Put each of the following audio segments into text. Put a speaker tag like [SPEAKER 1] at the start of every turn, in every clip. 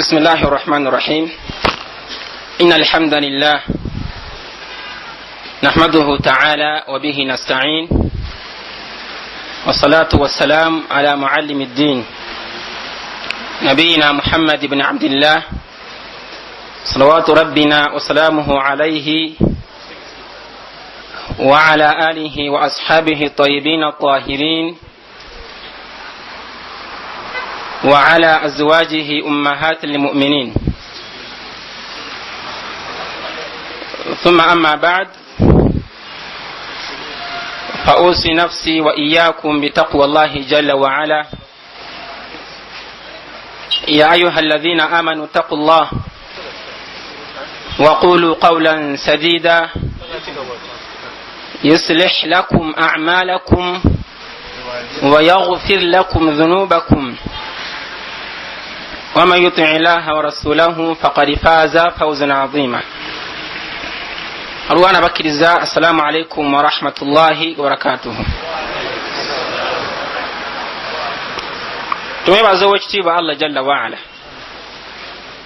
[SPEAKER 1] بسم الله الرحمن الرحيم. إن الحمد لله نحمده تعالى وبه نستعين، والصلاة والسلام على معلم الدين نبينا محمد بن عبد الله صلوات ربنا وسلامه عليه وعلى آله وأصحابه الطيبين الطاهرين وعلى أزواجه أمهات المؤمنين. ثم أما بعد، فأوصي نفسي وإياكم بتقوى الله جل وعلا. يا أيها الذين آمنوا اتقوا الله وقولوا قولا سديدا يصلح لكم أعمالكم ويغفر لكم ذنوبكم، ومن يطع الله ورسوله فقد فاز فوزا عظيما. أروانا بكرزا، السلام عليكم ورحمة الله وبركاته. twebaza owekitiibwa Allah jalla waala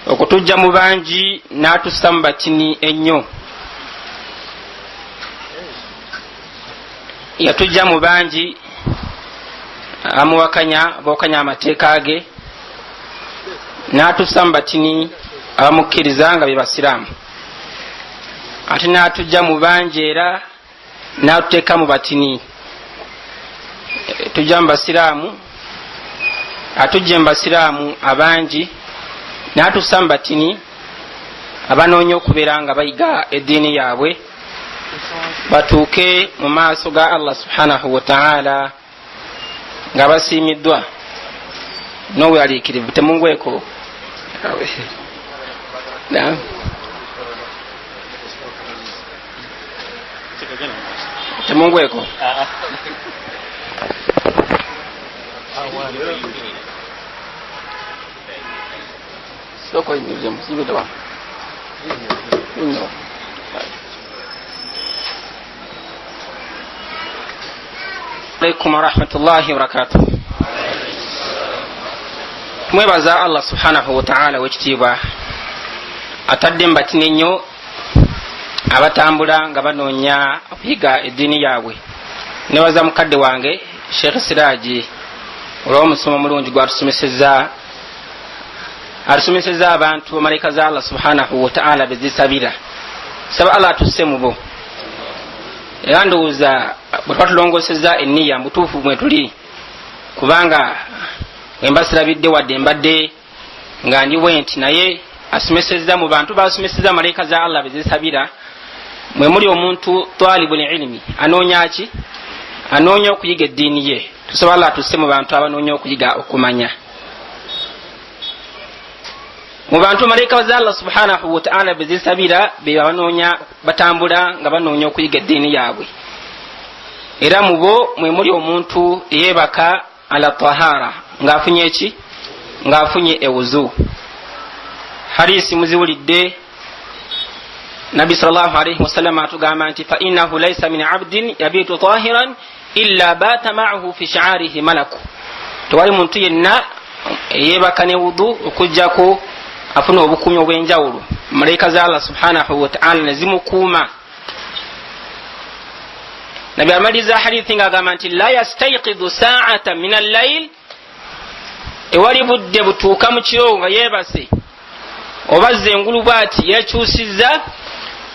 [SPEAKER 1] okutujja mu bangi n'atusamba tini ennyo. yatujja mu bangi amuwakanya bookanya amateeka ge, n'atusamba tini abamukkiriza nga be basiraamu, ate n'atujja mu bangi era n'atuteeka mu batini. tujja mu basiraamu, atujje mu basiraamu abangi, n'atusamba batini abanoonya okubeera nga bayiga eddiini yaabwe batuuke mu maaso ga Allah subhanahu wa ta'ala nga basiimiddwa n'obweraliikirivu. temungweko temungweko soko imize musibe wa alaikum wa rahmatullahi wa barakatuh. mwebaza Allah subhanahu wa ta'ala wekitiibwa atadde mbatini nnyo abatambula nga banoonya okuyiga eddiini yaabwe. nebaza mukadde wange Sheikh Siraji olw'omusomo mulungi gwatusomesezza, atusomesezza abantu bamalayika za Allah subhanahu wa ta'ala bezisabira. saba Allah atusse mu bo, era ndowooza bwe twatulongosezza enniya mutuufu mwe tuli, kubanga wemba sirabidde wadde mbadde nga ndi bwenti, naye asomesezza mu bantu basomesezza malayika za Allah bezisabira mwe muli omuntu talibul ilmi, anoonya ki? anoonya okuyiga eddiini ye. tusaba Allah atusse mu bantu abanoonya okuyiga okumanya. mu bantu malayika za Allah subhanahu wa ta'ala bezisabira be banoonya batambula nga banoonya okuyiga eddiini yaabwe, era mu bo mwe muli omuntu yeebaka ala tahara ng'afunye eki? ng'afunye ewuzu. hadisi muziwulidde, Nabi sallallahu alayhi wasallam atugamba nti fa innahu laysa min abdin yabitu tahiran illa bata ma'ahu fi shi'arihi malaku. tewali muntu yenna yeebaka ne wudu okujjako afuna obukuumi obw'enjawulo, malayika za Allah subhanahu wa ta'ala ne zimukuuma. Nabi amaliza hadithi ng'agamba nti la yastayqidu sa'ata min al-layl, ewali budde butuuka mu kiro nga yeebase oba zengulu bw'ati yekyusizza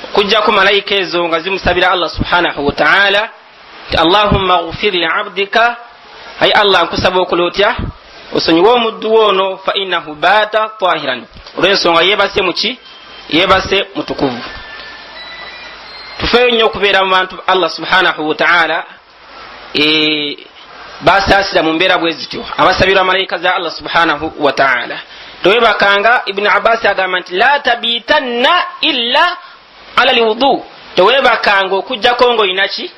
[SPEAKER 1] okujjako malayika ezo nga zimusabira Allah subhanahu wa ta'ala nti Allahumma ghfir li abdika, ayi Allah nkusaba okola otya? osonyiwe omuddu ono, fa innahu bata tahiran, olw'ensonga yeebase muki? yeebase mutukuvu. tufeeyo nnyo okubeera mu bantu Allah subhanahu wa ta'ala basaasira mu mbeera bwe zityo, abasabirwa malayika za Allah subhanahu wa ta'ala. tewebakanga, Ibn Abbas agamba nti la tabitanna illa ala liwudu, tewebakanga okujjako ng'olina ki?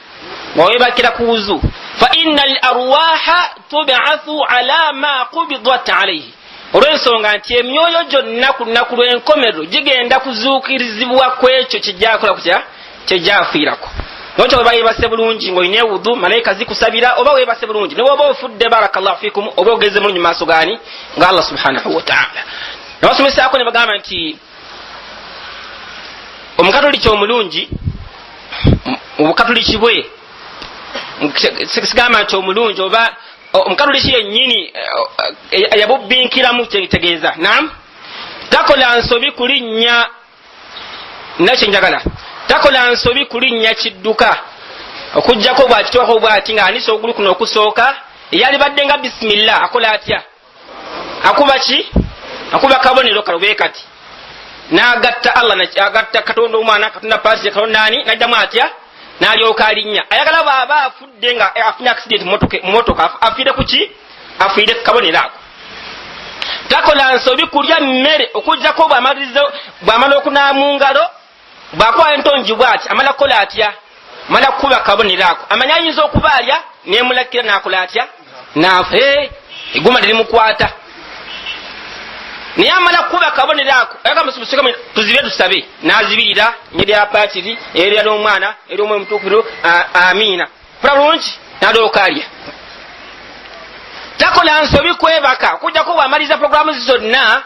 [SPEAKER 1] nga webakira ku wuzu. fa inna al arwaha tub'athu ala ma qubidat alayhi, olw'ensonga nti emyoyo gyonna ku lunaku lw'enkomerero gigenda kuzuukirizibwa ku ekyo kyejjakola kutya? kyejjafiirako. nokyo weba yeebase bulungi ng'olina ewudu, malayika zikusabira, oba weebase bulungi, ne woba ofudde barakallahu fikum, oba ogeze mulungi maaso gaani? nga Allah subhanahu wa ta'ala. nabasomesako ne bagamba nti omukatoliki omulungi obukatoliki bwe sigamba nti omulungi oba omukatoliki yennyini yabubinkiramu kyetegeeza nam takola nsobi kulinnya nakyenjagala takola nsobi kulinnya kidduka okujjako bwakitwako bwati ng'anisa ogulu kuno okusooka eyalibadde nga bisimillah akola atya akuba ki akuba kabonero kalube kati n'agatta Allah agatta katonda omwana katonda paasi katonda ani najjamu atya n'alyoka alinnya ayagala baba afudde nga afunye accident mu motoka afiire ku ki afiire kabonero ako takola nsobi kulya mmere okujjako bw'amala okunaamu ngalo bw'akuba entongi bw'ati amala kukola atya amala kukuba kabonero ako amanya ayinza okuba alya n'emulakira n'akola atya n'afa egguma lirimukwata naye amala kukuba kabonero ako tuzibe tusabe n'azibirira nyerya patiri erya n'omwana eri omwe mutuukiro amiina kula bulungi n'alyoka alya takola nsobi kwebaka okujjako bw'amaliza programu zonna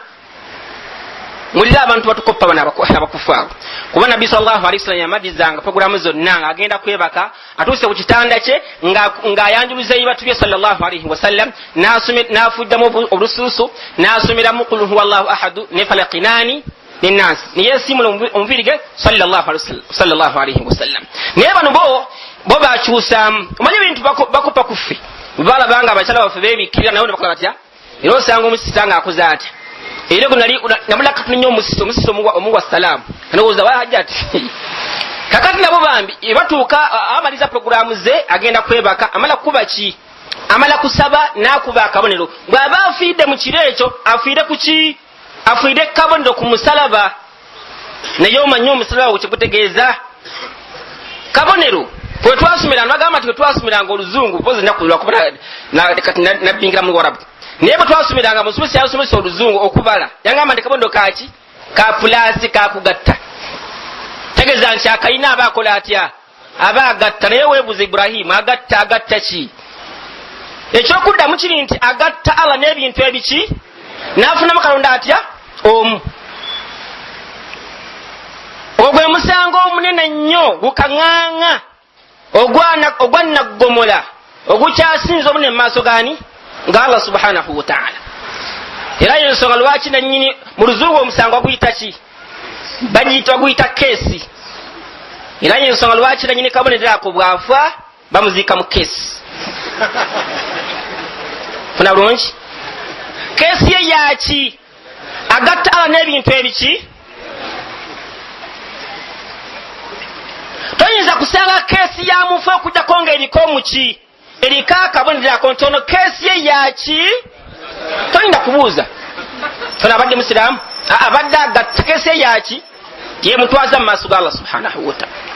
[SPEAKER 1] mulira abantu batukoppa bano abakufu abo kuba nabbi sallallahu alaihi wasallam yamalizanga programu zonna ng'agenda kwebaka atuuse ku kitanda kye ng'ayanjuluza ebibatu bye sallallahu alaihi wasallam n'afuddamu olusuusu n'asomeramu qul huwa allahu ahadu ne falaqinani nenansi neyesimula omubiri ge sallallahu alaihi wasallam naye bano bo bakyusaamu omanyi ebintu bakupa kuffe balabanga abakyala baffe beebikirira naye nebakola batya era osanga omusita ng'akoze atya era nabula katuninye omusisi omuwa salaamu anowooza wahajati kakati nabo bambi ebatuuka amaliza programu ze agenda kwebaka amala kuba ki amala kusaba n'akuba akabonero bw'aba afiidde mu kiro ekyo afiire ku ki afiire kabonero ku musalaba naye omanye omusalaba wekigutegeeza kabonero bwe twasomera nagamba nti bwe twasomeranga oluzungu pozi nakulwakuba kati nabbingira mu warabu naye bwe twasomeranga musomesa yasomesa oluzungu okubala yangamba nti kabonero kaki ka pulaasi kakugatta tegeeza nti akayina aba akola atya aba agatta naye weebuza Ibrahimu agatta ki ekyokuddamu kiri nti agatta Allah n'ebintu ebiki n'afunamu kalonda atya omu ogwe musango omunene nnyo gukaŋŋaŋŋa ogwanaggomola ogukyasinza obunene mu maaso gani nga Allah subhanahu wa ta'ala era yensonga lwaki nannyini mu luzungu omusango baguyita ki baguyita keesi era yensonga lwaki nannyini kabonero ako bwafa bamuziika mu keesi funa bulungi keesi ye yaki agatta Allah n'ebintu ebiki toyinza kusanga keesi ya mufu okujjako nga eriko muki eriko akabonero ako ntono keesi ye yaki toyinza kubuuza funa abadde musiraamu abadde agatta keesi ye yaki yemutwaza mu maaso ga Allah subhanahu wa ta'ala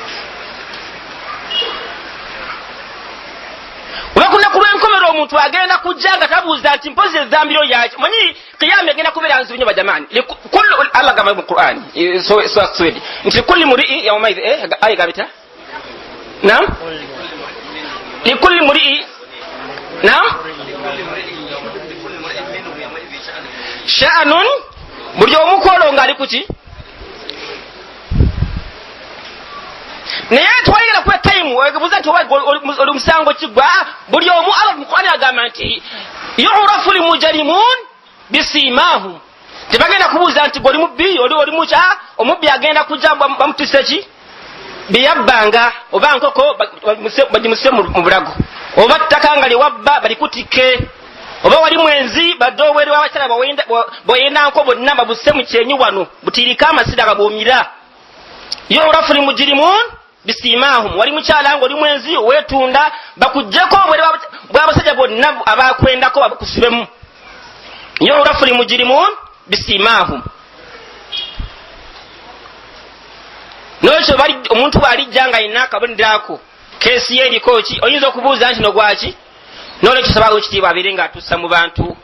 [SPEAKER 1] olwakuna ku lw'enkomero omuntu agenda kujja nga tabuuza nti mpozi ezambiro yaki manyi kiyama egenda kubeera nzibu nnyo bajamaani Allah gamba mu Qur'ani swedi nti likulli murii yawmaizi ayi gabita naam likulli murii naam sha'anun buli omu kwolwo ng'ali kuki naye twayira kwe time wegebuza nti oli musango kigwa buli omu Allah mu Qur'ani agamba nti yu'rafu limujrimun bisimahum tebagenda kubuuza nti goli mubbi oli mucha omubbi agenda kujja bamutise ki biyabbanga oba nkoko bagimuse mu bulago oba ttaka nga liwabba balikutike oba wali mwenzi badoweri w'abakyala bweyenda nko bonna babuse mu kyenyi wano butirika amasida gabuumira yu'rafu limujrimun bisimahum wali mukyala nga oli mwenzi weetunda bakujjeko bw'abasajja bonna abakwendako bakusibemu yu'rafu limujrimun bisimahum n'ekyo omuntu bw'alijja nga alina akabonero ako keesi ye eriko ki oyinza okubuuza nti nogwaki n'olwekyo sabawo ekitiibwa abeere ng'atuusa mu bantu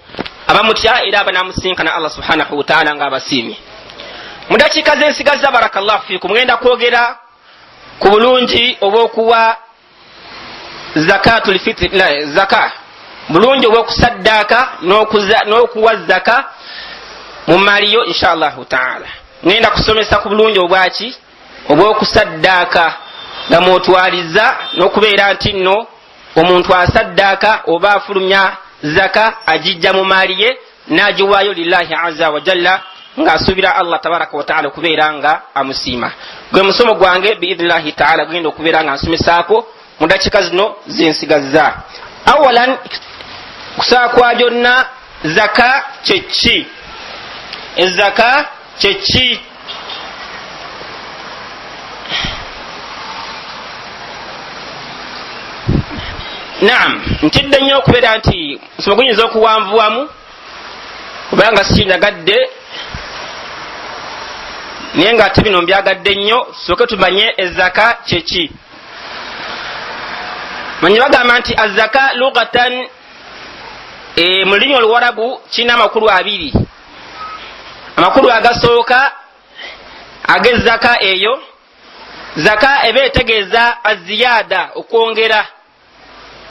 [SPEAKER 1] abamutya era abanaamusinkana Allah subhanahu wa ta'ala ng'abasiimye mu dakiika z'ensigaza barakallahu fiikum ngenda kwogera ku bulungi obw'okuwa zakatul fitri zaka bulungi obw'okusaddaaka n'okuwa zaka mu maali yo inshallahu taala. Ngenda kusomesa ku bulungi obwaki obw'okusaddaaka nga mwotwaliza n'okubeera nti nno omuntu asaddaaka oba afulumya zaka agijja mu maali ye n'agiwaayo lillahi azza wa jalla ng'asuubira Allah tabaraka wa taala okubeera nga amusiima. Gwe musomo gwange biidhnillahi taala genda okubeera nga nsomesaako mu dakiika zino zensigazza. Awalan kusaa kwa gyonna zaka kyeki? Ezaka kyeki? Naam, ntidde nnyo okubeera nti musomo guyinza okuwanvuwamu kubanga sikinyagadde naye nga ate bino mbyagadde nnyo sooke tumanye ezaka kyeki. Manyi bagamba nti azaka lugatan mu lulimi oluwarabu kirina amakulu abiri. Amakulu agasooka ag'ezaka eyo, zaka eba etegeeza aziyada, okwongera.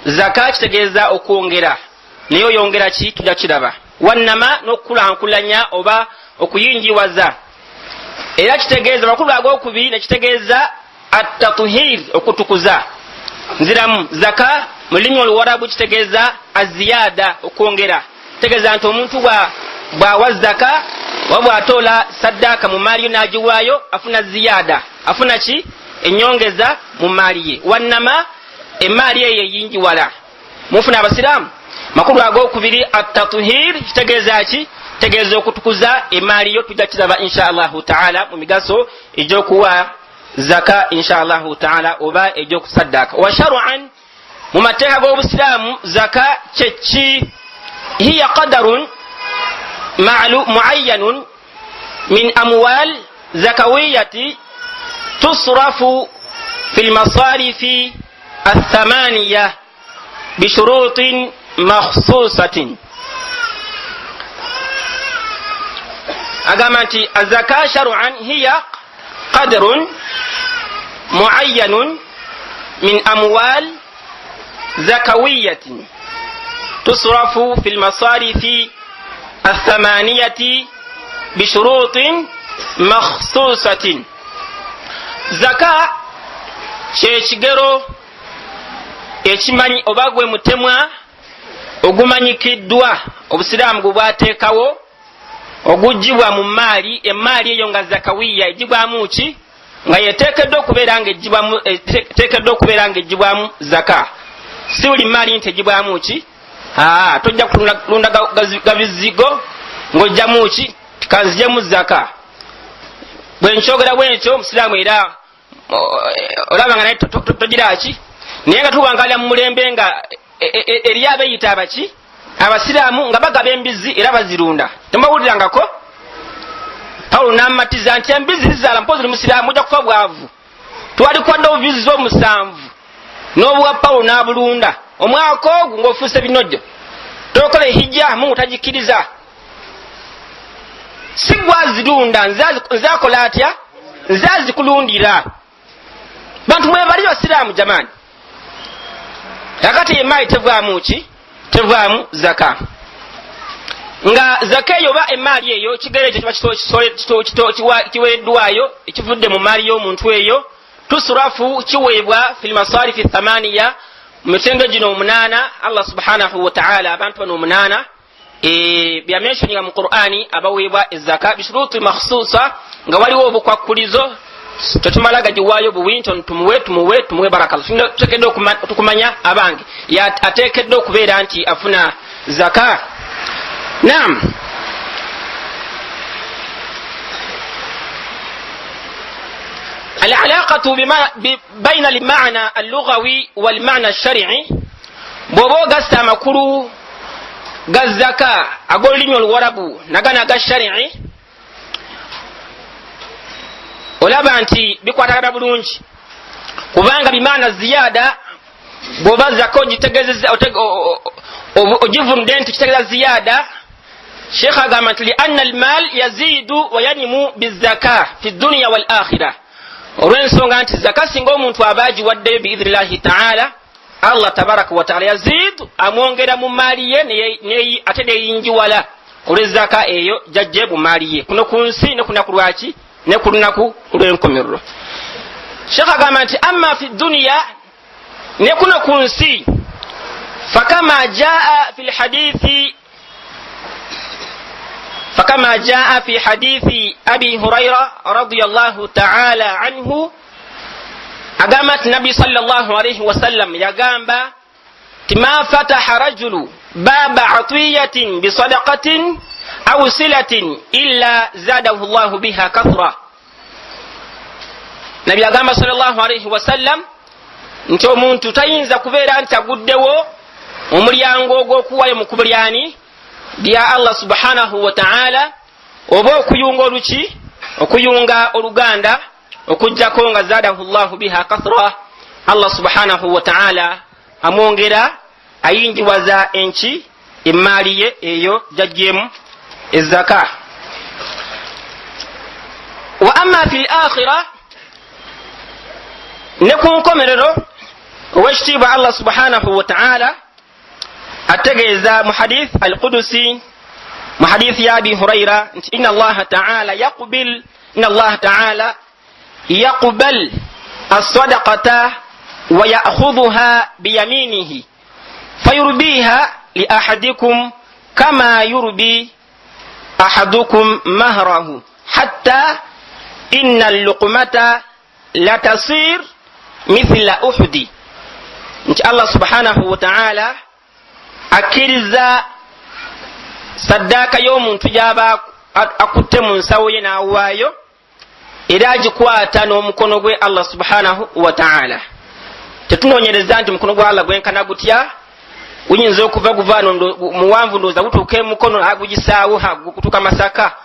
[SPEAKER 1] Zaka kitegeeza okwongera, naye oyongera ki tujja kiraba. Wannama n'okukulankulanya oba okuyingiwaza. Era kitegeeza amakulu ag'okubiri ne kitegeeza at-tatuhir, okutukuza. Nziramu zaka mu lulimi oluwarabu kitegeeza aziyada, okwongera. Kitegeeza nti omuntu bw'awa zaka oba bw'atoola saddaaka mu maali yo n'agiwaayo afuna ziyada, afuna ki? Ennyongeza mu maali ye. Wannama emaali eyo eyingiwala. Mufuna abasiraamu? Makulu ag'okubiri at-tatuhir kitegeeza ki? Kitegeeza okutukuza emaali yo, tujja kiraba inshallahu taala mu migaso egy'okuwa zaka inshallahu taala oba egy'okusaddaaka. Wa shar'an mu mateeka g'obusiraamu zaka kyeki? Hiya qadarun muayyanun min amwal zakawiyati tusrafu fil masarifi الثمانية بشروط مخصوصة. أقامت الزكاة شرعا هي قدر معين من أموال زكوية تصرف في المصارف الثمانية بشروط مخصوصة. زكاة kyekigero ekimanyi oba gwe mutemwa ogumanyikiddwa obusiraamu gwe bwateekawo ogugibwa mu maali. Emaali eyo nga zakawiya egibwamu ki? Nga yeteekeddwa okubeera nga egibwamu zaka. Si buli maali nti egibwamu ki? Tojja kulunda gabizigo ng'ojjamu ki? Kanzijemu zaka. Bwe nkyogera bwentyo omusiraamu era olaba nga naye togira ki? Naye nga tuwangalira mu mulembe nga eri abeeyita abaki? Abasiraamu nga bagaba embizi era bazirunda. Temubawulirangako? Pawulo n'amatiza nti embizi zizaala mpozi oli musiraamu ojja kufa bwavu. Twali kwadde obuvizi omusanvu n'obuwa Pawulo n'abulunda. Omwaka ogwo ng'ofuuse binojjo. Tokola ehijja Mungu tagikkiriza. Si gwazirunda nzaakola atya? Nzaazikulundira. Bantu mwebali basiraamu jamani. Yakati emaali tevaamu ki? Tevaamu zaka. Nga zaka eyo oba emaali eyo kigere ekyo kiweeddwayo ekivudde mu maali y'omuntu eyo tusurafu kiweebwa fil masarifi thamaniya mu mitendo gino 8 Allah subhanahu wa ta'ala abantu bano 8 byamenshonyiga mu Qur'ani abaweebwa ezaka bishuruti makhsusa nga waliwo obukwakkulizo tetumala gagiwaayo buwinto tumuwe barakallahu. Tuteekeddwa okumanya abange ateekeddwa okubeera nti afuna zaka. Naam, العلاقة بين المعنى اللغوي والمعنى الشرعي. بوبو غاستا مكرو غزكا اقول لي الوربو نغانا غشرعي olaba nti bikwatagana bulungi kubanga bimaana ziyada bwoba zaka ogitegezeza ogivunde nti kitegeeza ziyada. Sheikh agamba nti lianna almal yazidu wa yanimu bizaka fi dunya wal akhirah. Olw'ensonga nti zaka singa omuntu aba agiwaddeyo biidhnillahi taala Allah tabaraka wa taala yazidu amwongera mu maali ye ate neyingiwala olw'ezaka eyo jajje bumaaliye kuno ku nsi ne kunaku lwaki ne ku lunaku olw'enkomerero. Sheikh agamba nti amma fi dunya ne kuno ku nsi fakama jaa fi hadithi abi huraira radiyallahu ta'ala anhu agamba nti nabbi sallallahu alayhi wasallam yagamba ma fataha rajulu baba atiyatin bisadaqatin aw silatin illa zadahu Allahu biha kathra. Nabi agamba sallallahu alayhi wasallam nti omuntu tayinza kubeera nti aguddewo omulyango ogw'okuwayo mu kubulyani bya Allah subhanahu wa ta'ala oba okuyunga oluki okuyunga oluganda okujjako nga zadahu Allahu biha kathra. Allah subhanahu wa ta'ala amwongera ayingiwaza enki emaali ye eyo jajjemu ezaka. Wa amma fil akhirah ne ku nkomerero owekitiibwa Allah subhanahu wa ta'ala ategeeza mu hadith al-Qudusi mu hadith ya Abi Huraira nti inna Allah ta'ala yaqbal as-sadaqata wa ya'khudhuha biyaminihi fayurbiha li ahadikum kama yurbi ahadukum mahrahu hatta inna al-luqmata la tasir mithla uhudi. Nti Allah subhanahu wa ta'ala akkiriza saddaaka y'omuntu gy'aba akutte mu nsawo ye n'awaayo era agikwata n'omukono gwe Allah subhanahu wa ta'ala. Tetunoonyereza nti mukono gwa Allah gwenkana gutya guyinza okuva guvaano muwanvu ndowooza gutuuka emukono agugisaawo gutuuka Masaka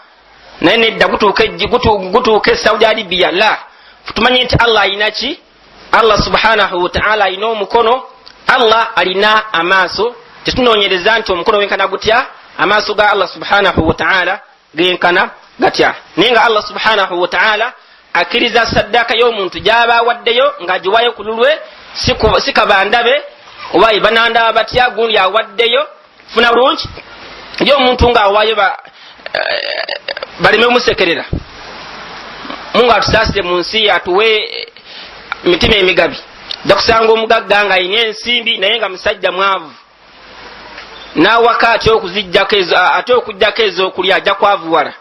[SPEAKER 1] naye nedda gutuuka e Saudi Arabia. La, tumanye nti Allah alina ki? Allah subhanahu wa ta'ala alina omukono, Allah alina amaaso. Tetunoonyereza nti omukono wenkana gutya, amaaso ga Allah subhanahu wa ta'ala genkana gatya. Naye nga Allah subhanahu wa ta'ala akkiriza saddaaka y'omuntu gy'aba awaddeyo ng'agiwayo ku lulwe si kabandabe oba banandaba batya gundi awaddeyo funa bulungi y'omuntu ng'awaayo baleme omusekerera mungu atusaasire mu nsi atuwe mitima emigabi. Jja kusanga omugagga nga alina ensimbi naye nga musajja mwavu n'awaka ate okujjako ez'okulya ajja kwavuwala.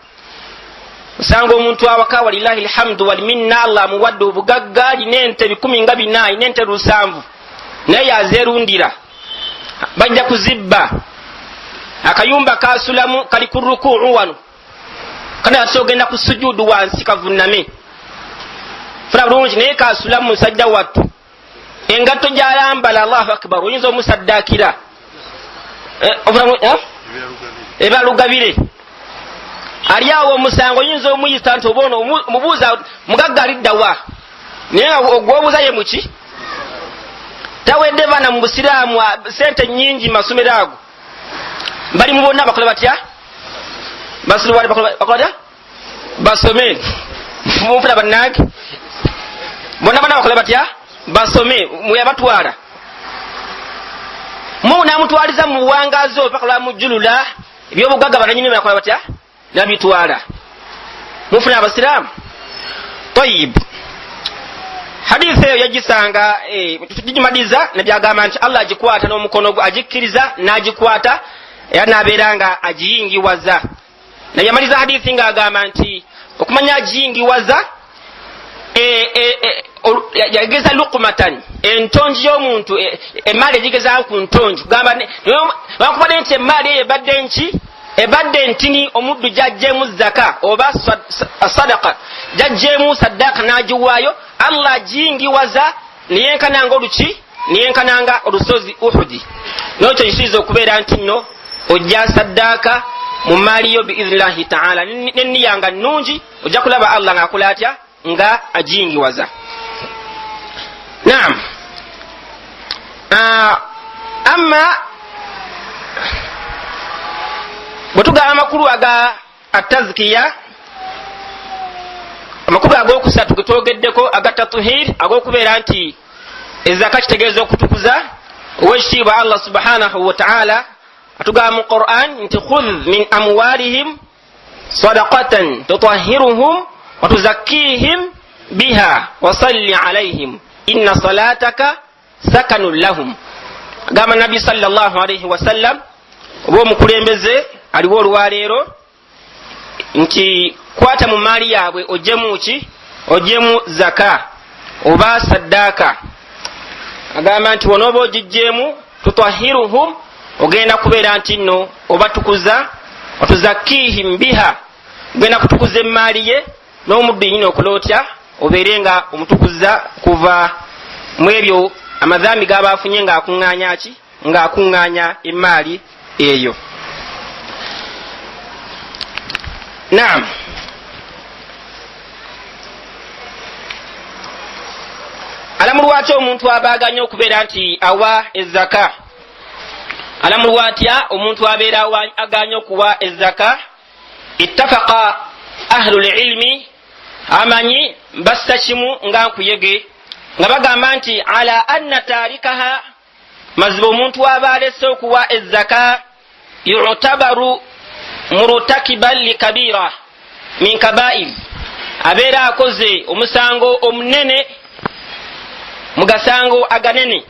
[SPEAKER 1] Osanga omuntu awaka walillahi alhamdu wal minna Allah amuwadde obugagga alina ente 14 alina ente 7 naye yazeerundira bajja kuzibba akayumba kasulamu kali ku rukuu wano kana atogenda ku sujudu wansi kavunname funa bulungi naye kasulamu musajja wattu engatto gy'alambala Allahu akbar oyinza omusaddaakira ebalugabire ali awo omusango oyinza omuyita nti oba ono mubuuza mugagga aliddawa naye ogwobuuza ye muki tawedde baana mu busiraamu sente nnyingi masomero ago bali mu bonna bakola batya basuluwali bakola batya basome mumfuna bannange bonna bakola batya basome muyabatwala munamutwaliza mu buwangazi opakola mujulula ebyobugagga bananyini bakola batya nabitwala mufuna abasiraamu. Tayib, hadithi eyo yagisanga tugimaliza nebyagamba nti Allah agikwata n'omukono gwe agikkiriza n'agikwata era n'abeera nga agiyingiwaza. Naye yamaliza hadithi ng'agamba nti okumanya agiyingiwaza yageza luqmatan entonji y'omuntu emaali egigeza ku ntonji gamba wakubadde nti emaali eyo ebadde nki ebadde ntini omuddu jajjemu zaka oba sadaqa jajjemu saddaaka n'agiwaayo Allah agiyingiwaza niyenkananga oluki niyenkananga olusozi Uhudi. N'ekyo kiyinza okubeera nti nno ojja saddaaka mu maali yo biiznillahi ta'ala n'enniya nga nnungi ojja kulaba Allah ng'akola atya nga agiyingiwaza. Naam, amma bwe tugaba amakulu aga atazkiya amakulu ag'okusatu ge twogeddeko aga tatuhir ag'okubeera nti ezaka kitegeeza okutukuza ow'ekitiibwa Allah subhanahu wa ta'ala atugamba mu Qur'an nti khudh min amwalihim sadaqatan tutahhiruhum wa tuzakkihim biha wa salli alayhim inna salataka sakanun lahum. Agamba Nabi sallallahu alayhi wa sallam oba omukulembeze aliwo olwaleero nti kwata mu maali yaabwe ojjemu ki ojjemu zaka oba saddaaka. Agamba nti wonooba ogijjeemu tutahhiruhum ogenda kubeera nti nno obatukuza otuzakihim biha ogenda kutukuza emaali ye n'omuddu yennyini okulootya obeere nga omutukuza kuva mu ebyo amadhambi gaba afunye ng'akuŋŋaanya ki ng'akuŋŋaanya emaali eyo. Naam, alamulwa atya omuntu abaaganya okubeera nti awa ezaka? Alamulwa atya omuntu abeera aganya okuwa ezaka? Ittafaqa ahlul ilmi, amanyi bassa kimu nga nkuyege nga bagamba nti ala anna tarikaha, mazibu omuntu aba alese okuwa ezaka yu'tabaru murtakiban likabira min kabair, abeera akoze omusango omunene mu gasango aganene.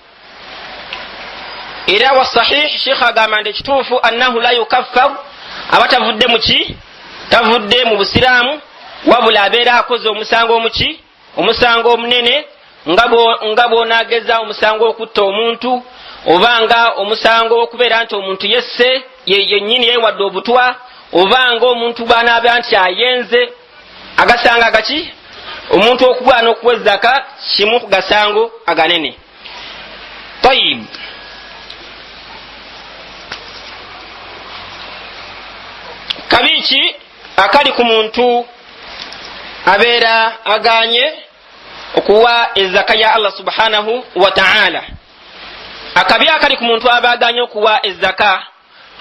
[SPEAKER 1] Era wa sahih Sheikh agamba nti kituufu annahu la yukaffaru, aba tavudde mu ki tavudde mu busiraamu, wabula abeera akoze omusango omuki omusango omunene nga bw'onaageza omusango okutta omuntu, obanga omusango okubeera nti omuntu yesse yennyini yeewadde obutwa, obanga omuntu bw'anaaba nti ayenze agasanga agaki omuntu okugwana okuwa ezaka kimu ku gasango aganene. Tayib, kabiki akali ku muntu abeera aganye okuwa ezaka ya Allah subhanahu wa ta'ala? Akabi akali ku muntu aba aganye okuwa ezaka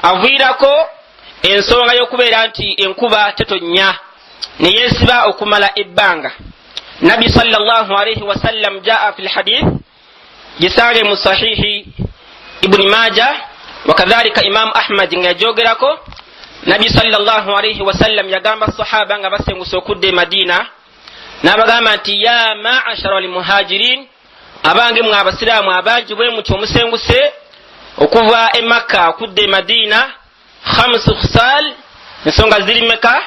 [SPEAKER 1] aviirako ensonga y'okubeera nti enkuba tetonnya neyesiba okumala ebbanga. Nabi sallallahu alayhi wa sallam jaa fil hadith gisange mu sahihi Ibn Majah wa kadhalika Imam Ahmad nga yajogerako. Nabi sallallahu alayhi wa sallam yagamba sahaba nga basenguse okudde Madina n'abagamba nti ya ma'ashara al muhajirin, abange mwe abasiraamu abangi bwe mutyo omusenguse okuva e Makka okudde Madina, khamsu khsal, ensonga ziri meka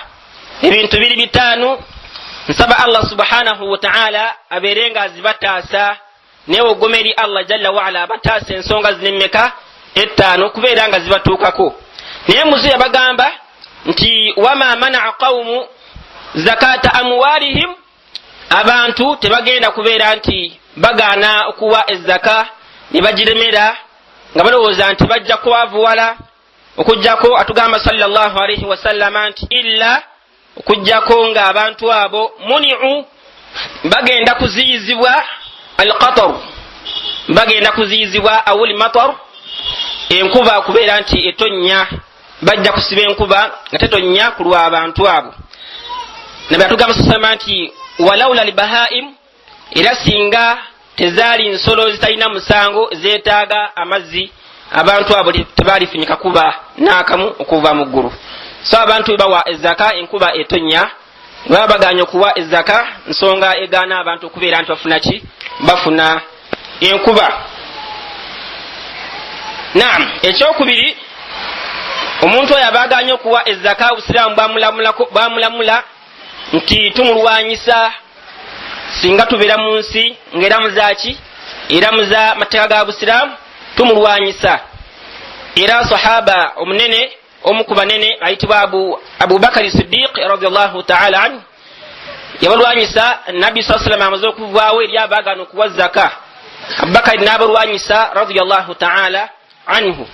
[SPEAKER 1] ebintu biri bitaanu. Nsaba Allah subhanahu wa ta'ala abeerenga azibataasa newogomeri Allah jalla wa ala abataasa ensonga zinemeka ettaano kubeera nga zibatuukako. Naye muzu yabagamba nti wama mana'a qawmu zakata amwalihim, abantu tebagenda kubeera nti bagaana okuwa ezaka ne bagiremera nga balowooza nti bajja kubavuwala okujjako atugamba sallallahu alayhi wa sallam nti illa okujjako nga abantu abo muni'u bagenda kuziyizibwa alqatar, bagenda kuziyizibwa awuli matar, enkuba kubeera nti etonnya, bajja kusiba enkuba nga tetonnya ku lw'abantu abo. Nabi atugamba sasama nti walawla libahaim, era singa tezaali nsolo zitalina musango zeetaaga amazzi, abantu abo tebaalifunyika kuba n'akamu okuva mu ggulu. So abantu webawa ezaka enkuba etonnya, baba baganya okuwa ezaka nsonga egaana abantu okubeera nti bafuna ki bafuna enkuba. Naam, ekyokubiri omuntu oyo abaganya okuwa ezaka obusiraamu bwamulamula nti tumulwanyisa singa tubeera mu nsi ng'eramuza ki eramuza mateeka ga busiraamu, tumulwanyisa. Era sahaba omunene omu ku banene ayitibwa Abu Bakari Siddiq radiyallahu ta'ala anhu yabalwanyisa Nabi sallallahu alayhi wa sallam amaze okuvaawo eri abagana okuwa zaka. Abubakari n'abalwanyisa radiyallahu ta'ala anhu.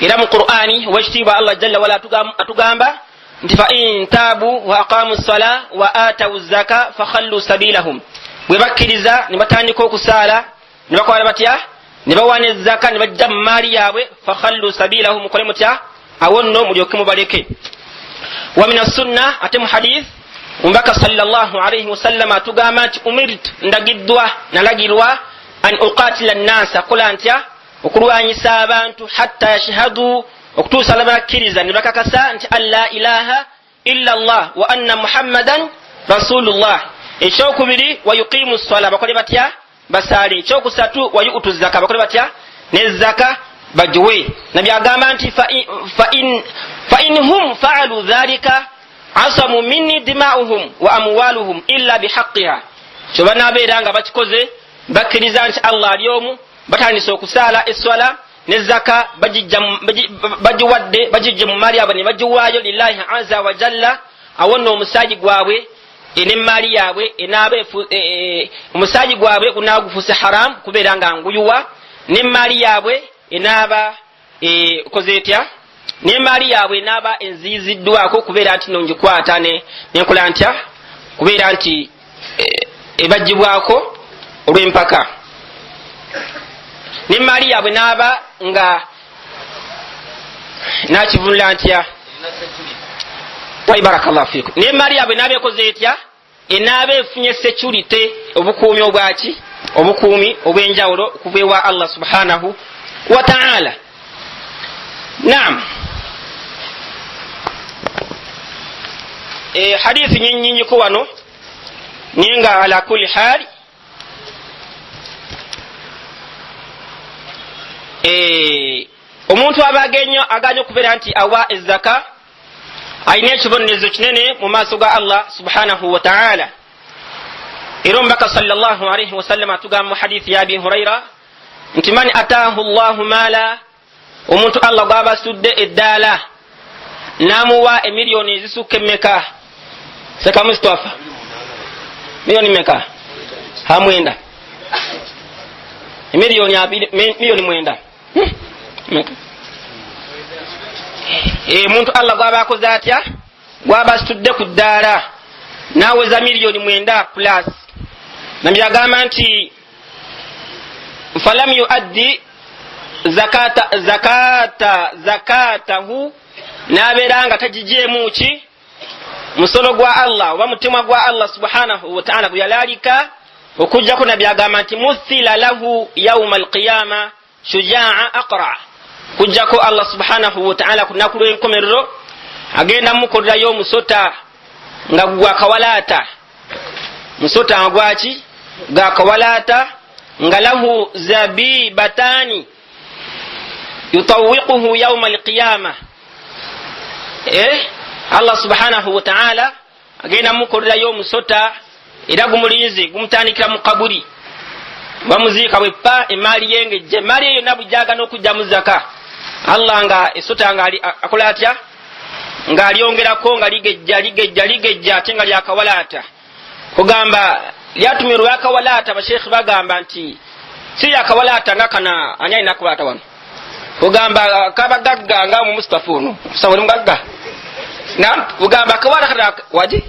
[SPEAKER 1] Era mu Qur'ani wekitiibwa Allah jalla wala atugamba nti fa in taabu wa aqamu ssala wa atawu zaka fakhallu sabilahum, bwe bakkiriza ne batandika okusaala ne bakola batya ne bawana ezaka ne bajja mu maali yaabwe, fakhallu sabilahum, mukole mutya awo nno mulyoke mubaleke. Wa min as-sunnah, ate mu hadith Omubaka sallallahu alayhi wa sallam atugamba nti umirtu, ndagiddwa nalagirwa an uqatila an-nasa, kola ntya okulwanyisa abantu hatta yashhadu okutuusa labakkiriza ne bakakasa nti alla ilaha illa allah wa anna muhammadan rasulullah. Ekyokubiri wayuqimu ssala bakole batya basaale. Ekyokusatu wayutu zaka bakole batya ne zaka bajiwe. Nabi agamba nti fa in hum fa'alu dhalika asamu minni dima'uhum wa amwaluhum illa bihaqqiha. Kyo banaabeera nga bakikoze bakkiriza nti allah ali omu, batandise okusaala esswala ne zaka bagiwadde bagijje mu maali yaabwe ne bagiwaayo lillahi azza wa jalla. Awo nno omusaaji gwabwe n'emmaali yaabwe enaaba omusaaji gwabwe gunaagufuse haramu kubeera nga nguyuwa, n'emmaali yaabwe enaaba koze etya, n'emmaali yaabwe enaaba enziyiziddwako kubeera nti nongikwata nenkola ntya, kubeera nti ebagibwako olw'empaka. N'emmaali yaabwe naaba nga nakivunula ntya, wa barakallahu fikum, n'emmaali yaabwe naaba ekoze etya, enaaba efunye security, obukuumi obwaki, obukuumi obw'enjawulo okuva ewa Allah subhanahu wa ta'ala. Naam, hadithi nyingi wano ninga ala kulli hali omuntu aganya okubeera nti awa ezaka ayina ekibonerezo kinene mu maaso ga Allah subhanahu wa ta'ala. Era omubaka sallallahu alayhi wasallam atugamba mu hadithi ya Abi Hurayra nti man ataahu Allahu maala, omuntu Allah gwaba asudde eddaala namuwa emiliyoni ezisukka emmeka, seka Mustafa, miliyoni mmeka? Hamwenda, miliyoni mwenda. Muntu Allah gwaba akoze atya, gwaba asitudde ku ddaala naweza miliyoni mwenda plus. Nabi agamba nti falam yuaddi zakatahu, nabeera nga tagijeemu ki musolo gwa Allah oba mutima gwa Allah subhanahu wa ta'ala guyalalika okujjako. Nabi agamba nti muthila lahu yawma alqiyama shujaa aqra, kujjako Allah subhanahu wa ta'ala kunaku lw'enkomerero agenda mukolerayo omusota nga gwa kawalaata, musota nga gwaki ga kawalaata, nga lahu zabibatani yutawiquhu yawma alqiyama. Allah subhanahu wa ta'ala agenda mukolerayo omusota era gumulinze gumutandikira mu kaburi, bamuziika bweppa emaali yengejje. Emaali eyo nabujjaga n'okujja mu zaka, Allah nga esota nga akola atya, nga alyongerako nga ligejja ate nga lyakawalaata. Kugamba lyatumirwa yakawalaata, abasheekhi bagamba nti si yakawalaata nga kana ani alina kawalaata wano. Kugamba kabagagga nga mu Mustafa ono kusawuli mugagga na kugamba kawalaata waji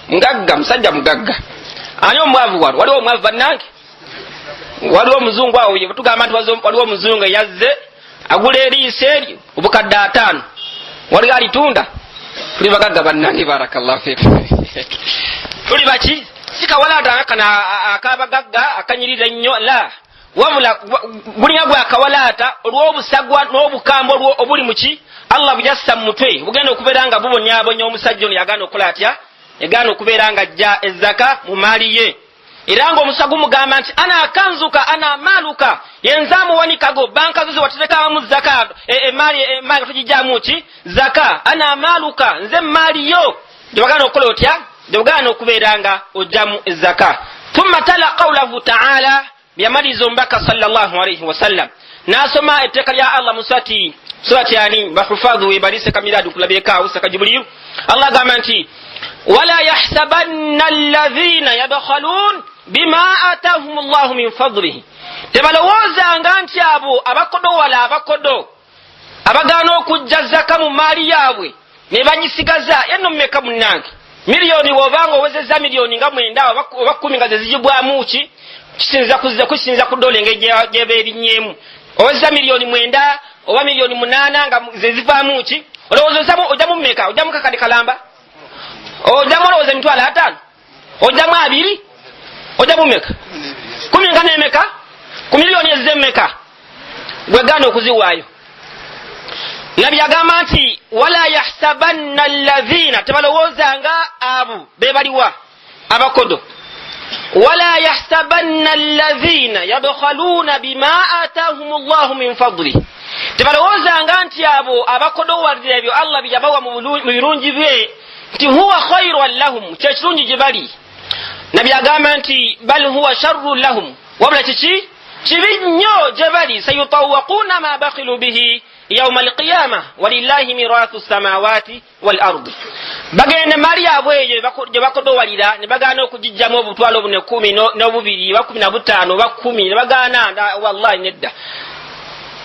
[SPEAKER 1] mugagga, musajja mugagga. Ani omwavu wano? Waliwo omwavu bannange? Waliwo omuzungu awo tugamba nti waliwo omuzungu yazze agula eriiso eryo obukadde 5, waliwo alitunda? Tuli bagagga bannange, barakallahu fikum. Tuli baki si kawalaata kana akabagagga akanyirira ennyo, la wabula gulinga gwa kawalaata olw'obusagwa n'obukambwe obuli muki Allah bujassa mu mutwe bugenda okubeera nga bubonyabonya omusajja ono yagaana okukola atya, yagaana okubeera nga ajja ezzaka mu maali ye. Era ng'omusagu mugamba nti ana akanzuka ana maaluka, yenzaamu wanikago banka zo waterekamu mu zaka, emaali nga tugijjaamu ki zaka, ana maaluka nze maali yo, gyebagaana okukola otya, gyebagaana okubeera nga ojjamu ezzaka. Thumma tala qawlahu ta'ala, byamaliza omubaka sallallahu alayhi wasallam n'asoma etteeka lya Allah mu surati ani bahufadhu webalise kamiradu kulabyeekaawo saka Jibril. Allah agamba nti wala yahsabanna alladhina yabkhalun bima atahum Allahu min fadlihi, tebalowoozanga nti abo abakodo abagaana okujja zaka mu maali yaabwe ne banyisigaza yenno mmeka munnange miliyoni, wobanga owezezza miliyoni nga 9 oba 10 nga zezigibwamu ki kusinza ku dola engeri gyeba erinnyemu, owezezza miliyoni 9 oba miliyoni 8 nga zezivaamu ki, olowooza ojjamu mmeka? Ojjamu kakadi kalamba? Ojjamu olowooza emitwalo 5? Ojjamu 2? Ojjamu mmeka? 10 nga n'emeka? Ku miliyoni ez'emmeka gwegaana okuziwaayo? nabi agamba nti wala yahsabanna alladhina tabalowoozanga abo bebaliwa abakodo wala yahsabanna alladhina yabkhaluna bima atahum llahu min fadli tebalowoozanga nti abo abakodowalira ebyo allah byabawa mu birungi bye nti huwa khairan lahum kyekirungi gye bali nabi agamba nti bal huwa sharrun lahum wabula kiki kibi nnyo gye bali sayutawaquna ma bakhilu bihi yauma alqiyama walillahi mirathu samawati wal ardi bagenda mali yabwe eyo gye bakodowalira ne bagaana okugijjamu obutwalo bune 10 n'obubiri 15 ba 10 ne bagaana wallahi nedda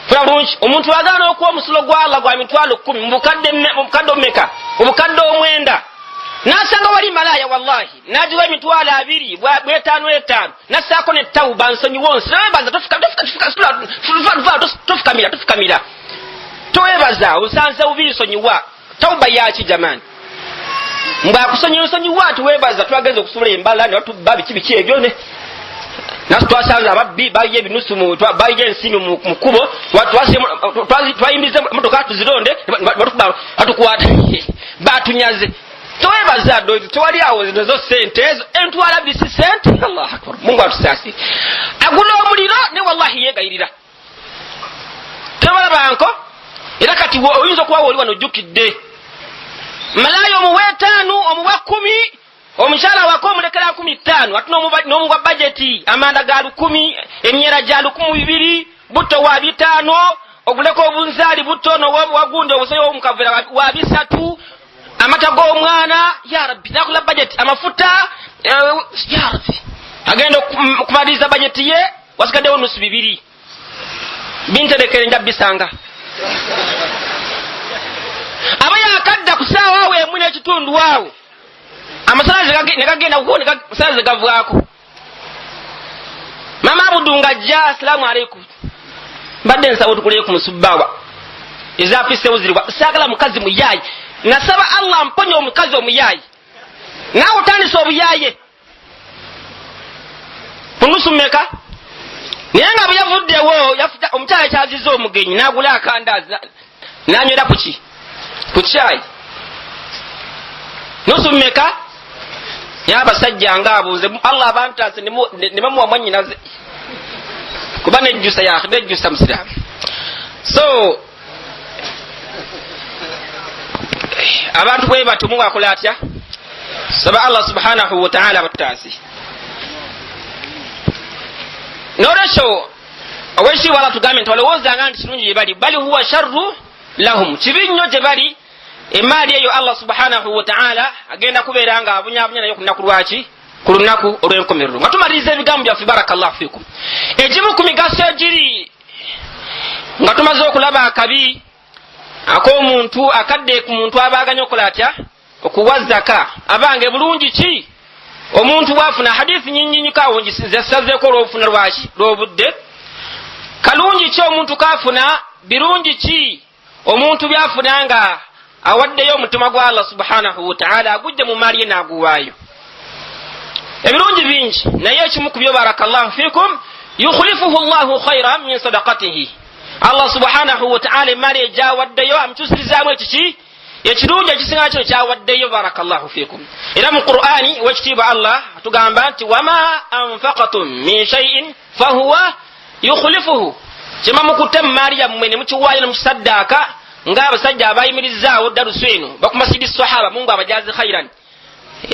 [SPEAKER 1] funa bulungi omuntu agaana okuwa omusulo gwa allah gwa mitwalo 10 mu bukadde omeka obukadde omwenda nasanga wali malaya wallahi najiwa emitwalo 2 bw'etaano nasaako ne tawuba nsonyiwo nsirebaza tofukamira towebaza osanze bubiri nsonyiwa tawuba yaki jamani mbwakusonyiwa nsonyiwa tuwebaza twagenza okusula embala ne batubba biki ebyo ne nasi twasanze ababbi bayiye ebinusu bayiye ensimbi mu kkubo twayimbize motoka tuzironde batukwata batunyaze towebaza dozi tewali awo zinezo sente ezo entwala bisi sente allah akbar mungu atusasi agula omuliro ne wallahi yegayirira tebalabanko era kati oyinza okuba woli wano ojjukidde malayo omuwa 5 omuwa 10 omukyala wako omulekera 15 ate n'omuwa bajeti amanda ga 10 emyera gya 12 butto wa 5 oguleko obunzaali butto nowagundi obusoyo omukavera wa 3 amata g'omwana ya rabbi nakula bajeti amafuta ya rabbi agenda okumaliriza bajeti ye wasigaddewo nusu 2 binterekere njabisanga aba yakadda ku ssaawa awo emu n'ekitundu awo amasanyalaze ne gavaako mama abudu ng'ajja asalaamu aleikum mbadde nsaba otukuleyo ku musubbawa ezaafisewo ziriwa saagala mukazi muyaayi nasaba allah mponya omukazi omuyaayi naawe otandise obuyaaye kunusu mmeka naye nga bwe yavuddewo omukyala kyaziza omugenyi n'agula akandazi n'anywera ku kyayi nusu mmeka naye abasajja ngaabuuze allah abantaase ne bamuwa mwannyinaze kuba nejjusa musiraamu so abantu bwe batumu akola atya saba allah subhanahu wa ta'ala batutaasi n'olwekyo owekitiibwa allah tugambe nti walowoozanga nti kirungi gye bali bali huwa sharru lahum kibi nnyo gye bali emaali eyo allah subhanahu wa ta'ala agenda kubeera nga abunyabunya nayo ku lunaku lwaki ku lunaku olw'enkomerero nga tumaliriza ebigambo byaffe barakallahu fikum egimu ku migaso egiri nga tumaze okulaba akabi ak'omuntu akadde ku muntu abaaganya okukola atya okuwa zaka abange bulungi ki omuntu bwafuna hadithi nyingi kawo zisazeeko olw'obufuna lwaki lw'obudde kalungi ki omuntu kafuna birungi ki omuntu byafuna nga awaddeyo omutima gwa allah subhanahu wa ta'ala agujja mu maali ye n'aguwaayo ebirungi bingi naye ekimu ku byo barakallahu fikum yukhlifuhu llahu khairan min sadaqatihi allah subhanahu wa ta'ala emaali egyawaddeyo amukyusirizaamu ekiki ekirungi ekisinga kino kyawaddeyo barakallahu fikum era mu qur'ani wekitiibwa allah atugamba nti wama anfaqatum min shay'in fahuwa yukhlifuhu kyema mukutte mu maali yammwe ne mukiwaayo ne mukisaddaaka ng'abasajja abayimirizaawo darusu eno bakumasidi sahaba mungu abajazi khairan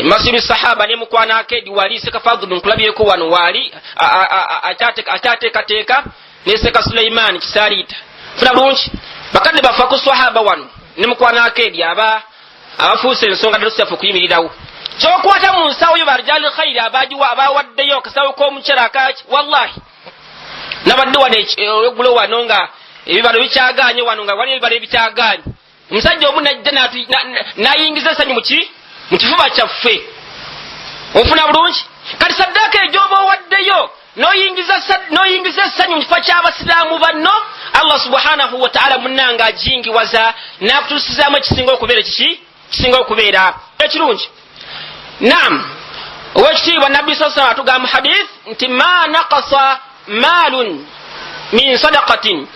[SPEAKER 1] masiri sahaba ne mukwana akedi wali seka fadlu nkulabyeko wano wali ataateekateeka neseka Sulaiman kisaliita funa bulungi bakadde bafa ku sahaba wano ne mukwana akedi abafuuse ensonga darusu yaffe okuyimirirawo kyokwata mu nsawo yo barjali khairi abawaddeyo akasawo k'omukyala akaki wallahi nabadde wano eggulo wano nga ebibalo bikyaganye wano nga wali ebibalo ebikyaganye omusajja omu najja n'ayingiza essanyu mu kifuba kyaffe ofuna bulungi kati saddaaka egyoba owaddeyo n'oyingiza essanyu mu kifo ky'abasiraamu banno allah subhanahu wa ta'ala munnanga ajingiwaza n'akutuusizaamu ekisinga okubeera kisinga okubeera ekirungi naam owekitiibwa nabbi saa sallam atugamba hadith nti ma naqasa maalun min sadaqatin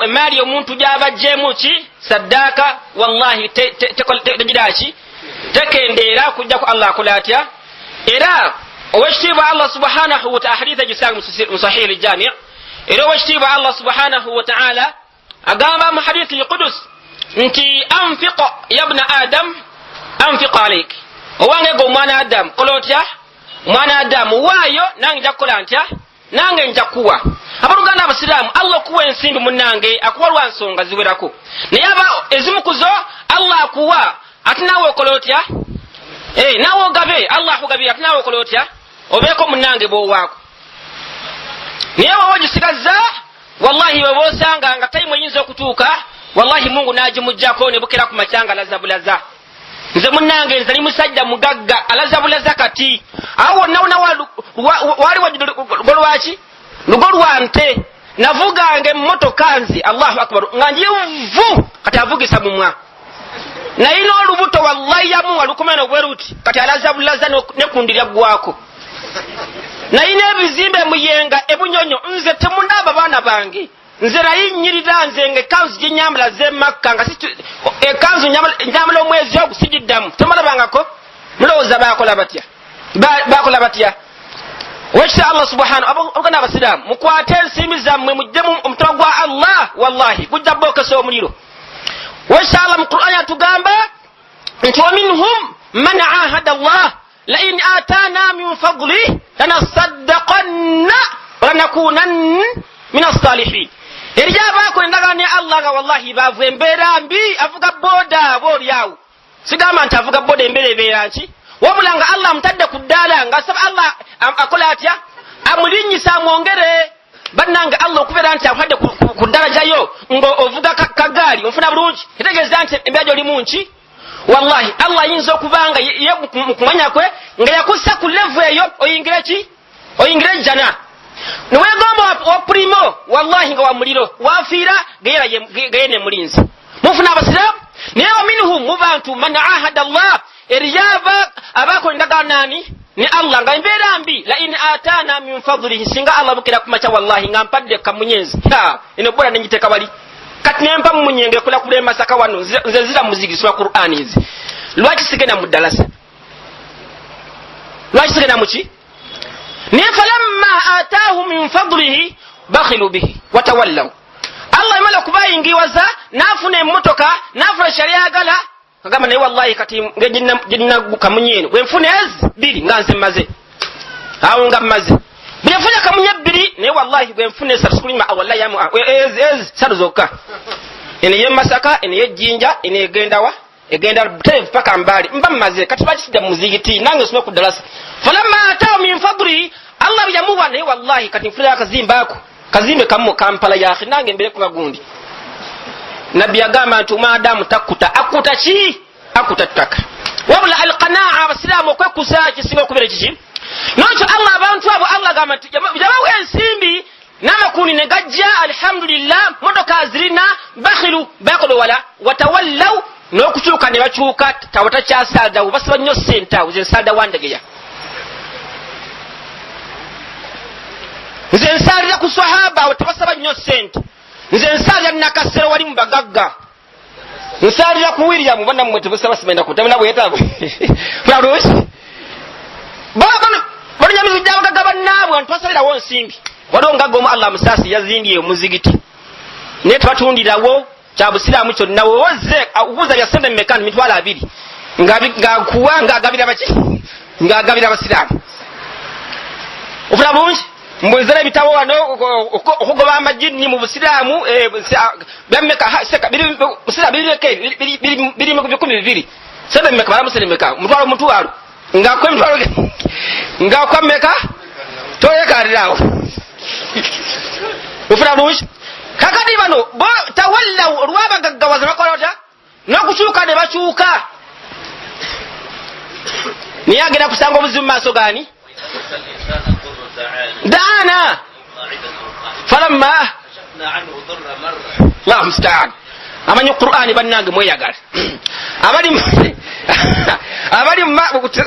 [SPEAKER 1] maali omuntu gyabajjemu ki saddaaka wallahi tegiraki tekendeera kujja ku Allah akola atya. Era owekitiibwa Allah subhanahu wa ta'ala haditha gisange mu sahih al-jami' era owekitiibwa Allah subhanahu wa ta'ala agamba mu hadith al-qudus nti anfiq ya ibn adam anfiq alayk owange go mwana adam kola otya mwana adam waayo nange nja kukola ntya nange nja kuwa. Abaluganda abasiraamu Allah okuwa ensimbi munnange akuwa lwa nsonga ziwerako naye aba ezimu kuzo Allah akuwa ate naawe okola otya naawe ogabe Allah akugabira ate naawe okola otya obeeko munnange bw'owaako. Naye bw'oba ogisigaza wallahi bwe boosanga nga tayimu eyinza okutuuka wallahi Mungu n'agimuggyako ne bukera ku makyanga lazabulaza. Nze munnange nze ni musajja mugagga alazabulaza kati awo wonna wali wajulwaki lugo lwa nte navuganga emmotoka nzi Allahu akbar nga njivu kati avugisa mumwa naye n'olubuto wallahi yamuwa lukomeno bweruti kati alazabulaza nekundirya gwako naye n'ebizimbe muyenga ebunyonyo nze temunaba baana bange nze nayinyirira nze nga ekanzu gyenyambala zemakka nga ekanzu nyambala omwezi ogu sigiddamu temalabangako mulowooza bakola batya. Wekita Allah subhanahu abaganda abasiraamu mukwate ensimbi zammwe mujjemu omutwe gwa Allah wallahi gujja bokesa omuliro. Wekita Allah mu Qur'an atugamba nti wa minhum man ahada Allah la in atana min fadlihi lanasaddaqanna wa lanakunanna min as-salihin. Eryabako endagano ne Allah nga wallahi bavu embeera mbi avuga boda boolyawo sigamba nti avuga boda embeera ebeera nki wabula nga Allah amutadde ku ddaala nga asaba Allah akola atya amulinyisa amwongere bannange Allah okubeera nti akutadde ku ddalajayo nga ovuga kagaali onfuna bulungi etegeeza nti embeera gy'olimu nki wallahi Allah ayinza okubanga ye mu kumanya kwe nga yakussa ku levu eyo oyingire ki oyingire jjana niwegomba oprimo wallahi nga wa muliro wafiira gayene mulinzi mufuna abasiraamu. Naye wa minhum mu bantu man ahada Allah eryaba abakola endagaano nani ne Allah nga embeera mbi la in atana min fadlihi singa Allah bukira kumacha wallahi nga mpadde kamunyenzi eno bora nenjiteka bali kati nempa munyenge kula kule Masaka wano nze zira muzigi swa Qur'an hizi lwaki sigena mudalasa lwaki sigena muchi ne falamma ataahu min fadlihi bakhilu bihi watawallaw. Allah imala kubayingiwaza nafuna emmotoka nafuna sharyagala kagamba naye wallahi kati ngejinna kamunyeno bwenfuna biri nga nze maze awo nga maze bwenfuna kamunye biri naye wallahi bwenfuna esatu wallahi yamu satu zokka ene ye Masaka ene ye Jinja ene egendawa egenda teve paka mbali mba maze kati bakidda muzigiti nange sima ku dalasa falamma ataahu min fadlihi Allah bijamuwa naye wallahi kati nfuna akazimba ako kazimbe kamu Kampala ya akhi nange mbere ku bagundi nabbi agamba nti maadamu takuta akuta ki akuta ttaka wabula alqanaa abasiraamu okwekusa kisinga okubeera kiki nokyo Allah abantu abo Allah agamba nti jabawo ensimbi n'amakuni ne gajja alhamdulillah motoka zirina bakhilu bakola wala watawallaw n'okukyuka ne bakyuka tawatakyasaaldawo basaba nnyo ssente awo ze nsaalda wandegeya nze nsaalira ku sahaba awo tebasaba nnyo ssente nze nsaalira nakasero wali mu bagagga nsaalira ku William bonna mmwe tebasaba simenda kutamina bwetaago fulalosi balonyamizi gyabagagga bannaabwe abantu basalirawo nsimbi waliwo ngagga omu Allah musaasi yazimbye omuzigiti naye tebatundirawo kyabusiraamu kyonna woze okubuuza bya ssente mmeka mitwalo 2 ng'akuwa ng'agabira baki ng'agabira abasiraamu ofuna bulungi mbwezera ebitabo wano okugoba amajini mu busiraamu byameka biri mu 12 sebe mmeka baramusere mmeka mutwalo mutwalo ngakwe mutwalo ngakwa mmeka toyekalirawo ofuna bulungi kakati bano tawallaw olwabagaggawaza bakolota n'okukyuka ne bakyuka niye agenda kusanga obuzibu mu maaso gani دعانا فلما الله مستعان amanyi Qur'ani bannange mweyagala abali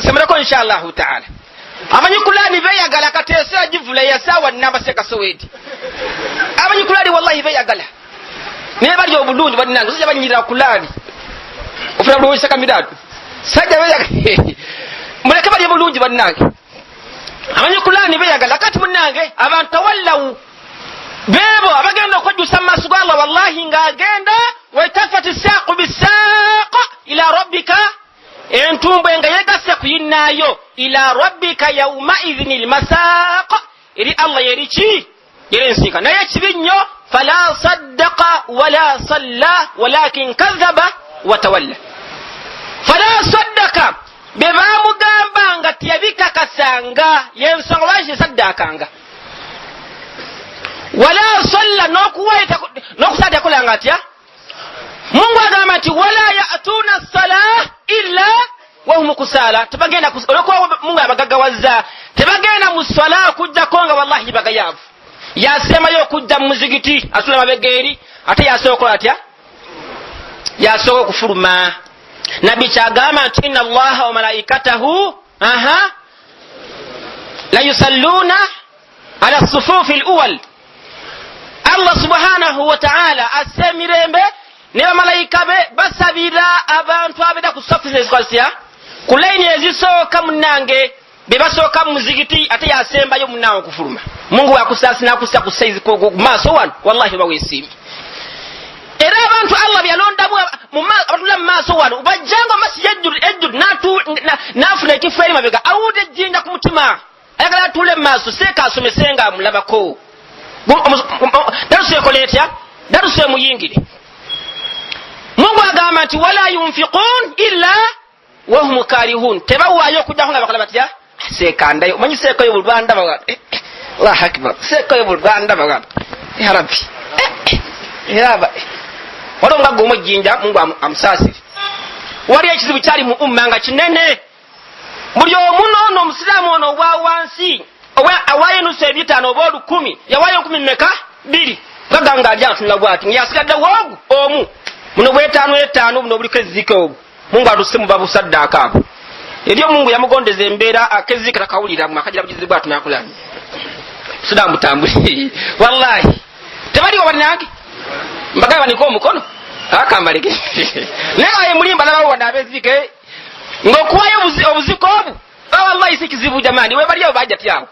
[SPEAKER 1] semerako inshallah ta'ala amanyi Qur'ani beyagala kateesera givula yasawa namba seka Soweto nabanyi kulali wallahi beyagala naye bali obulungi balinange sijja banyirira kulali ofuna bulungi sakamidatu sajja beyagala muleke bali obulungi balinange amanyi kulani beyagala kati munange abantu tawallawu bebo abagenda okujjusa mu maaso ga Allah wallahi ng'agenda waitafati saaqu bisaaq ila rabbika entumbwe nga yegasse kuyinaayo ila rabbika yaumaidhin ilmasaaq eri Allah yeriki yerensika naye ekibi nnyo fala saddaqa wala salla walakin kadhaba watawalla fala saddaka bebamugamba nga tiyabikakasanga yensonga lwaki saddakanga wala salla nokusada yakolanga atya Mungu agamba nti wala ya'tuna salah illa wahum kusala tebagenda olwokuba Mungu abagaggawaza tebagenda mu sala kujjako nga wallahi bagayavu yasemayo okujja mu muzigiti asula mabegeeri ate yasookola atya yasooka okufuluma nabbi kyagamba nti inna allaha wa malaikatahu la yusalluna ala sufufi al-awwal Allah subhanahu wa ta'ala asemirembe ne bamalayika be basabira abantu abeda ku safu z'ekwasya ku laini ezisooka munange be basooka mu muzigiti ate yasembayo munawo okufuluma Mungu yakusasi nakusa ku saizi ku maaso wano wallahi bawesimi era abantu Allah byalondamu abatula mu maaso wano bajjanga masjid nafuna ekifeeri mabega awude ejjinja ku mutima ayagala atule mu maaso seeka asomesenga amulabako darusekoletya daruse muyingire Mungu agamba nti wala yunfiqun illa wahum karihun tebawaayo kujjaho nga bakola batya seekandayo manyi seeko y'obulwanda baga Allah akbar seeko y'obulwanda baga ya rabbi yaba walonga gomo jinja Mungu amusasiri wali ekizibu kyali mu umma nga kinene buli omuno ono omusiraamu ono obwa wansi awaye nusu ebitaano oba 10 yawaye 10 mmeka 2 gaganga ali atunula bwati yasigadde wogu omu muno bw'etaano buno buliko ezzike obwo Mungu atusimu babusaddaaka abo eryo Mungu yamugondeza embeera akezike takawulira mu akajira bugizi bwatu nakulani sudambu tambuli wallahi tebali wabanange mbagaba niko omukono akambalege naye mulimba nabawo wadabezike ngokuwayo obuziko obu wallahi sikizibu jamani we bali abo bajja tyawo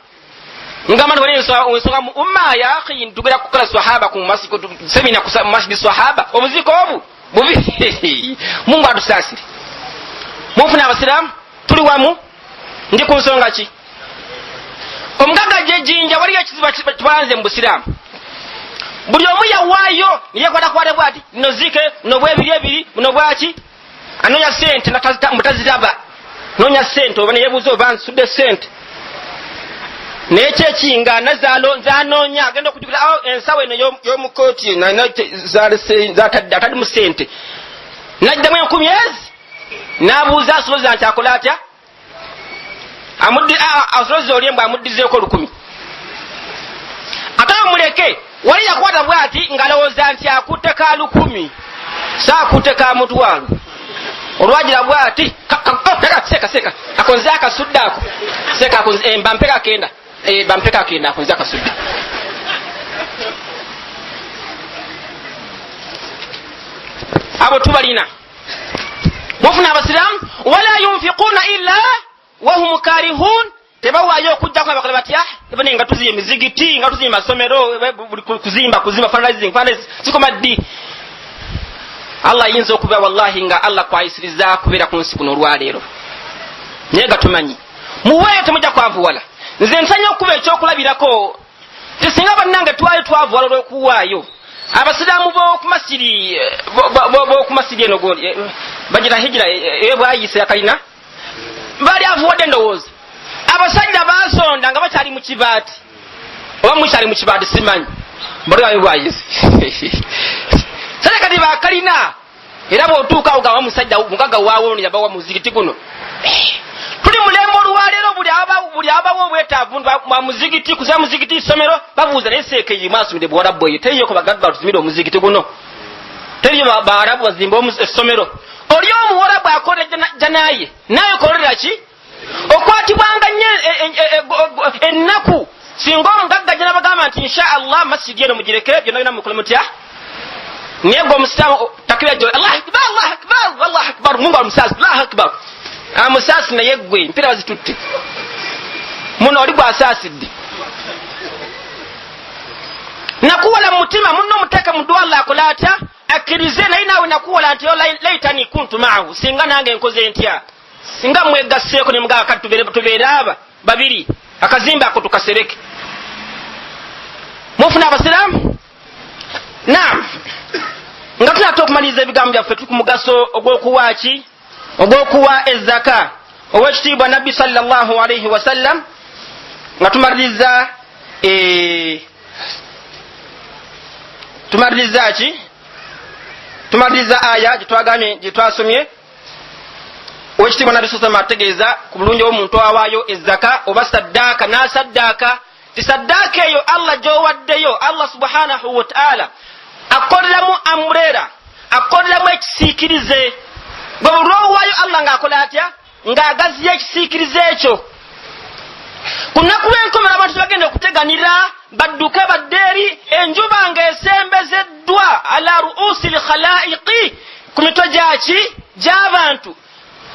[SPEAKER 1] ngamani wale nsonga mu umma ya akhi ntugera kukola sahaba ku masiko semina ku masjid sahaba obuziko obu bubi Mungu atusasire mufuna abasilamu tuli wamu ndi ku nsonga ki omugaga jejinja wali ekiziba twanze mu busilamu buli omu yawaayo niye kwata bwati no zike no bwebiri ebiri no bwaki anonya sente mutaziraba nonya sente obane yebuzo bansudde sente nechekinga nazalo nzanonya agenda kujukira ensawe eno y'omukoti zatadde mu sente najjamu 10 nabuuza asoboza nti akola atya asoboza olyembwa amuddizeeko 10 ate omuleke wali yakwata bwati ngalowooza nti akutte ka 10 saakutte ka mutwalo olwagira bwati seka akonze akasudde ako seka akonze bampeka akenda bampeka akenda akonze akasudde abo tubalina mufuna abasiramu wala yunfiquna illa wahum karihun tebawaayo okujja kwa bakola batya ebone nga tuziye mizigiti nga tuziye masomero kuzimba fundraising siko maddi Allah yinza okuba wallahi nga Allah kwaisiriza kubera ku nsi kuno olwaleero nyega tumanyi muwaye temujja kwavuwala nze nsanya okuba ekyokulabirako tisinga bannange twavuwala olw'okuwaayo abasiraamu b'okumasiri eno bagira hijira ebwayise yakalina bali avuwadde ndowooza abasajja basonda nga bakyali mu kibaati oba mukyali mu kibaati simanyi mbaliwayo bwayise sale kati bakalina era bw'otuuka awo gawa musajja mugaga waawo ono yabawa muzigiti guno tuli mulembe olwaleero buli abawo obwetaavu mwa muzigiti kuza muzigiti isomero babuuza naye seeka eyi mwasomere buwarabu eyo teriyo ko bagagga batuzimire omuzigiti guno teriyo baarabu bazimba essomero oli omuwarabu akola janaye naye kolera ki okwatibwanga nnyo ennaku singa omugagga gye nabagamba nti insha allah masjidi eno mugireke byonna bina mukole mutya naye gwe omusiraamu takbira gyo allah akbar allah akbar allah akbar mungu amusaasi allah akbar amusaasi naye gwe mpira bazitutte muno oli gwasaasidde nakuwala mu mutima muno omuteeka mu dduwa allah akola atya akkirize naye naawe nakuwala nti laitani kuntu maahu singa nange nkoze ntya singa mwegasseeko ne mugaa kati tubeere aba babiri akazimba ako tukasereke mufuna abasiraamu naam nga tunata okumaliriza ebigambo byaffe tuli ku mugaso ogw'okuwa ki ogw'okuwa ezaka ow'ekitiibwa nabbi sallallahu alaihi wasallam nga tumaliriza ki tumaliriza aya gye twasomye owekitiibwa nabbi sallallahu alaihi ategeeza ku bulungi omuntu awaayo ezaka oba saddaaka n'asaddaaka ti saddaaka eyo allah gy'owaddeyo allah subhanahu wa ta'ala akoleramu amurera akoleramu ekisiikirize gwe bulwowaayo allah ng'akola atya ng'agaziya ekisiikirize ekyo ku nnaku lw'enkomera abantu tebagenda okuteganira badduke baddeeri enjuba ng'esembezeddwa ala ruusi lkhalaiqi ku mitwe gyaki gy'abantu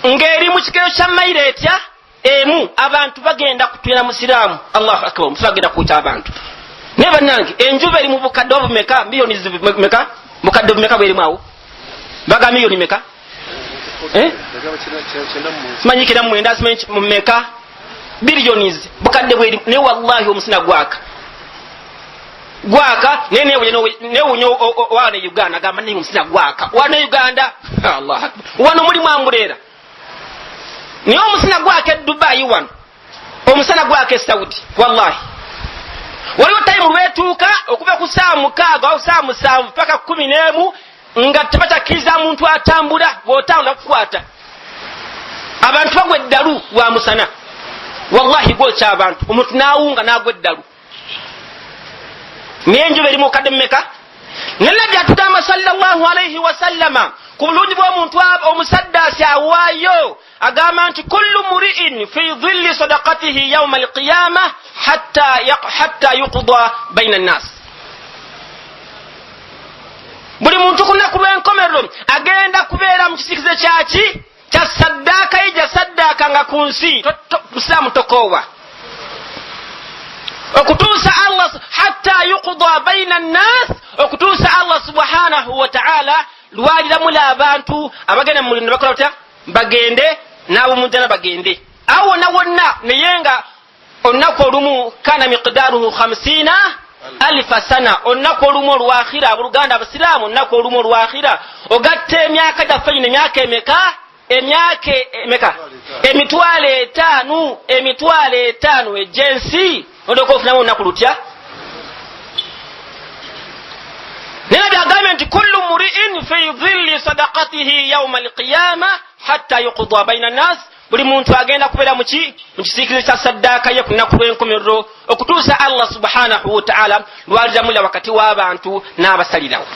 [SPEAKER 1] ng'eri mu kigero kya mayiro etya emu abantu bagenda kutwira musiraamu allahu akbar omutu bagenda kukuta abantu naye bannange enjuba eri mu bukadde obumeka miliyoni meka bukadde bumeka bwerimu awo baga miliyoni meka simanyikira mwenda simanyi mumeka billions bukadde bwerimu naye wallahi omusina gwaka newunya wana uganda agamba naye omusina gwaka wana uganda allah akbar wano mulimu ambuleera naye omusina gwaka edubayi wano omusana gwaka esaudi wallahi waliwo tayimu lwetuuka okuva ku saa 6 au saa 7 paka 11 nga tebatakkiriza muntu atambula bw'otambula kukwata abantu bagwa eddalu wa musana wallahi gwokya abantu omuntu naawunga n'agwa eddalu naye enjuba erimu kadde mmeka nalabbi atugamba sallallahu alaihi wasallama ku bulungi bw'omuntu omusaddaasi awaayo agamba nti kullu muri'in fi dhilli sadaqatihi yawma alqiyama hatta yuqda baina nnas buli muntu ku nnaku lw'enkomerero agenda kubeera mu kisikize kyaki kya saddaaka ye gyasaddaaka nga ku nsi musiraamu tokoowa okutuusa allah hatta yuqda baina nnas okutuusa allah subhanahu wa ta'ala lwaliramula abantu abagenda mu muliro bakola batya bagende n'ab'omujjana bagende awo wonna wonna naye nga olunaku olumu kana miqdaruhu 50 alifa sana olunaku olumu olwakhira abooluganda abasiraamu olunaku olumu olwakhira ogatta emyaka gyaffe gino emyaka emeka emitwalo 5 ejensi olyoka ofunamu olunaku lutya naye byagambye nti kullu muri'in fi dhilli sadaqatihi yawma alqiyama hatta yuqda baina nnas buli muntu agenda kubeera mu kisiikirize kya saddaaka ye ku nnaku lw'enkomerero okutuusa allah subhanahu wa ta'ala lwaliramula wakati w'abantu n'abasalirawo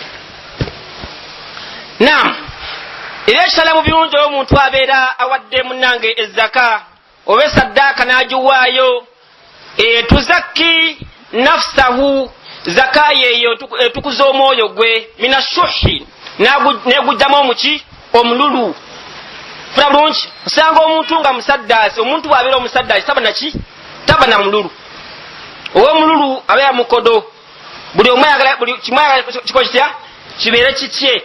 [SPEAKER 1] naam era ekitala mu birungi omuntu abeera awadde munnange ezzaka oba esaddaaka n'agiwaayo tuzakki nafsahu zaka yeeyo etukuza omwoyo gwe minashuhi negujjamu omuki omululu funa bulungi osanga omuntu nga musaddaasi omuntu bw'abeera omusaddaasi taba na mululu ow'omululu abeera mukodo buli kimwayagala kiko kitya kibeere kikye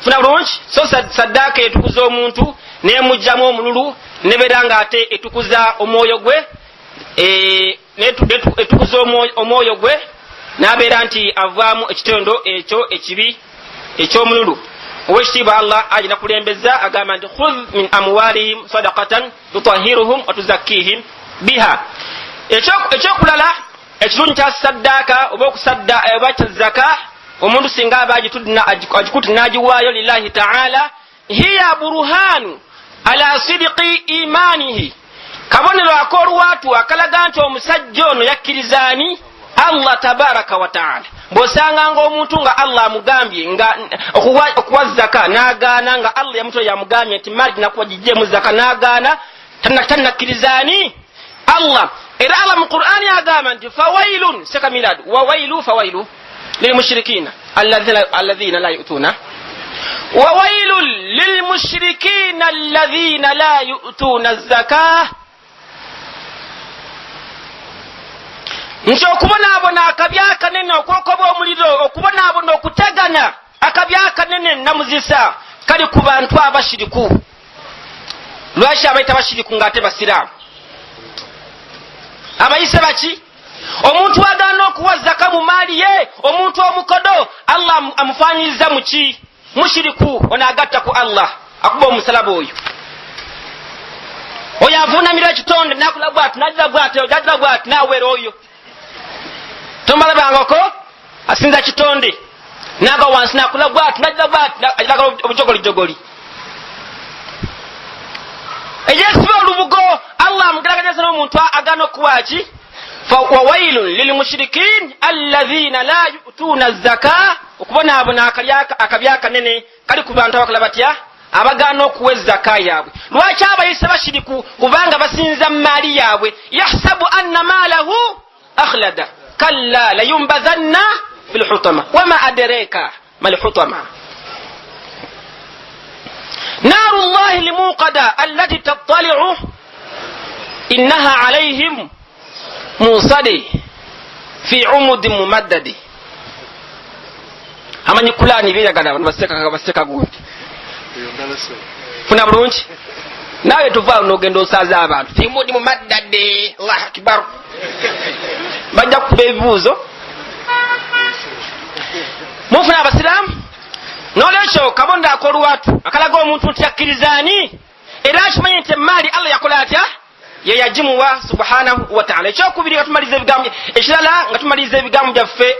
[SPEAKER 1] funa bulungi so saddaaka etukuza omuntu nemujjamu omululu nebeera nga ate etukuza omwoyo gwe etukuza omwoyo gwe n'abeera nti avaamu ekitendo ekyo ekibi eky'omululu owekitiibwa allah agina kulembeza agamba nti khudh min amwalihim sadaqatan tutahiruhum wa tuzakkihim biha ekyokulala ekirungi kya saddaaka oba kya zaka omuntu singa aba agikuti n'agiwaayo lillahi ta'ala hiya buruhanu ala sidqi imanihi kabonero ak'olwatu akalaga nti omusajja ono yakkirizaani allah tabaraka wa ta'ala bw'osanga ng'omuntu nga allah amugambye nga okuwa zaka n'agaana nga allah yamutola yamugambye nti mali nakuwa gijjeemu zaka n'agaana tannakkirizaani allah era Allah mu Qur'ani agamba nti fawailun sakamilad wa fawailu lilmushrikina alladhina la yu'tuna wa wailul lilmushrikina alladhina la yu'tuna az-zakah. Nti okubonaabona akabi akanene okwokoba omuliro, okubonaabona okutegana akabi akanene namuzisa kali ku bantu abashiriku. Lwaki abayita bashiriku ng'ate basiraamu? Abayise baki? Omuntu agaana okuwa zaka mu maali ye, omuntu omukodo Allah amufaaniriza muki? Mushiriku. Ono agatta ku Allah, akuba omusalaba oyo. Oyo avuunamira ekitonde nakula bw'ati najja bw'ati ojjajja bw'ati n'aweera oyo. Tomalabangako asinza kitonde naga wansi nakula bw'ati najja bw'ati ajiraga obujogoli. Ejesiba olubugo Allah amugerageza n'omuntu agaana okuwaki? Fawailun lilmushrikin alladhina la yu'tuna az-zakah. Okubonaabona akabi akanene kali ku bantu abakola batya? Abagaana okuwa zaka yaabwe. Lwaki abayise bashiriku? Kubanga basinza maali yaabwe. Yahsabu anna maalahu akhlada kalla layumbadhanna fil hutama wama adraka mal hutama narullahi limuqada allati tattali'u innaha alayhim musadi fi umudin mumaddadi. Amanyi kulani biyagala baseka gundi funa bulungi nawe tuva n'ogenda osaaza abantu fi umudin mumaddadi. Allahu akbar. Bajja kuba ebibuuzo mufuna abasiraamu. N'olwekyo kabonda akolwatu akalaga omuntu nti akkirizaani era akimanyi nti emaali Allah yakola atya? Ye yagimuwa subhanahu wa ta'ala. Ekyokubiri nga tumaliza ebigambo, ekirala nga tumaliza ebigambo byaffe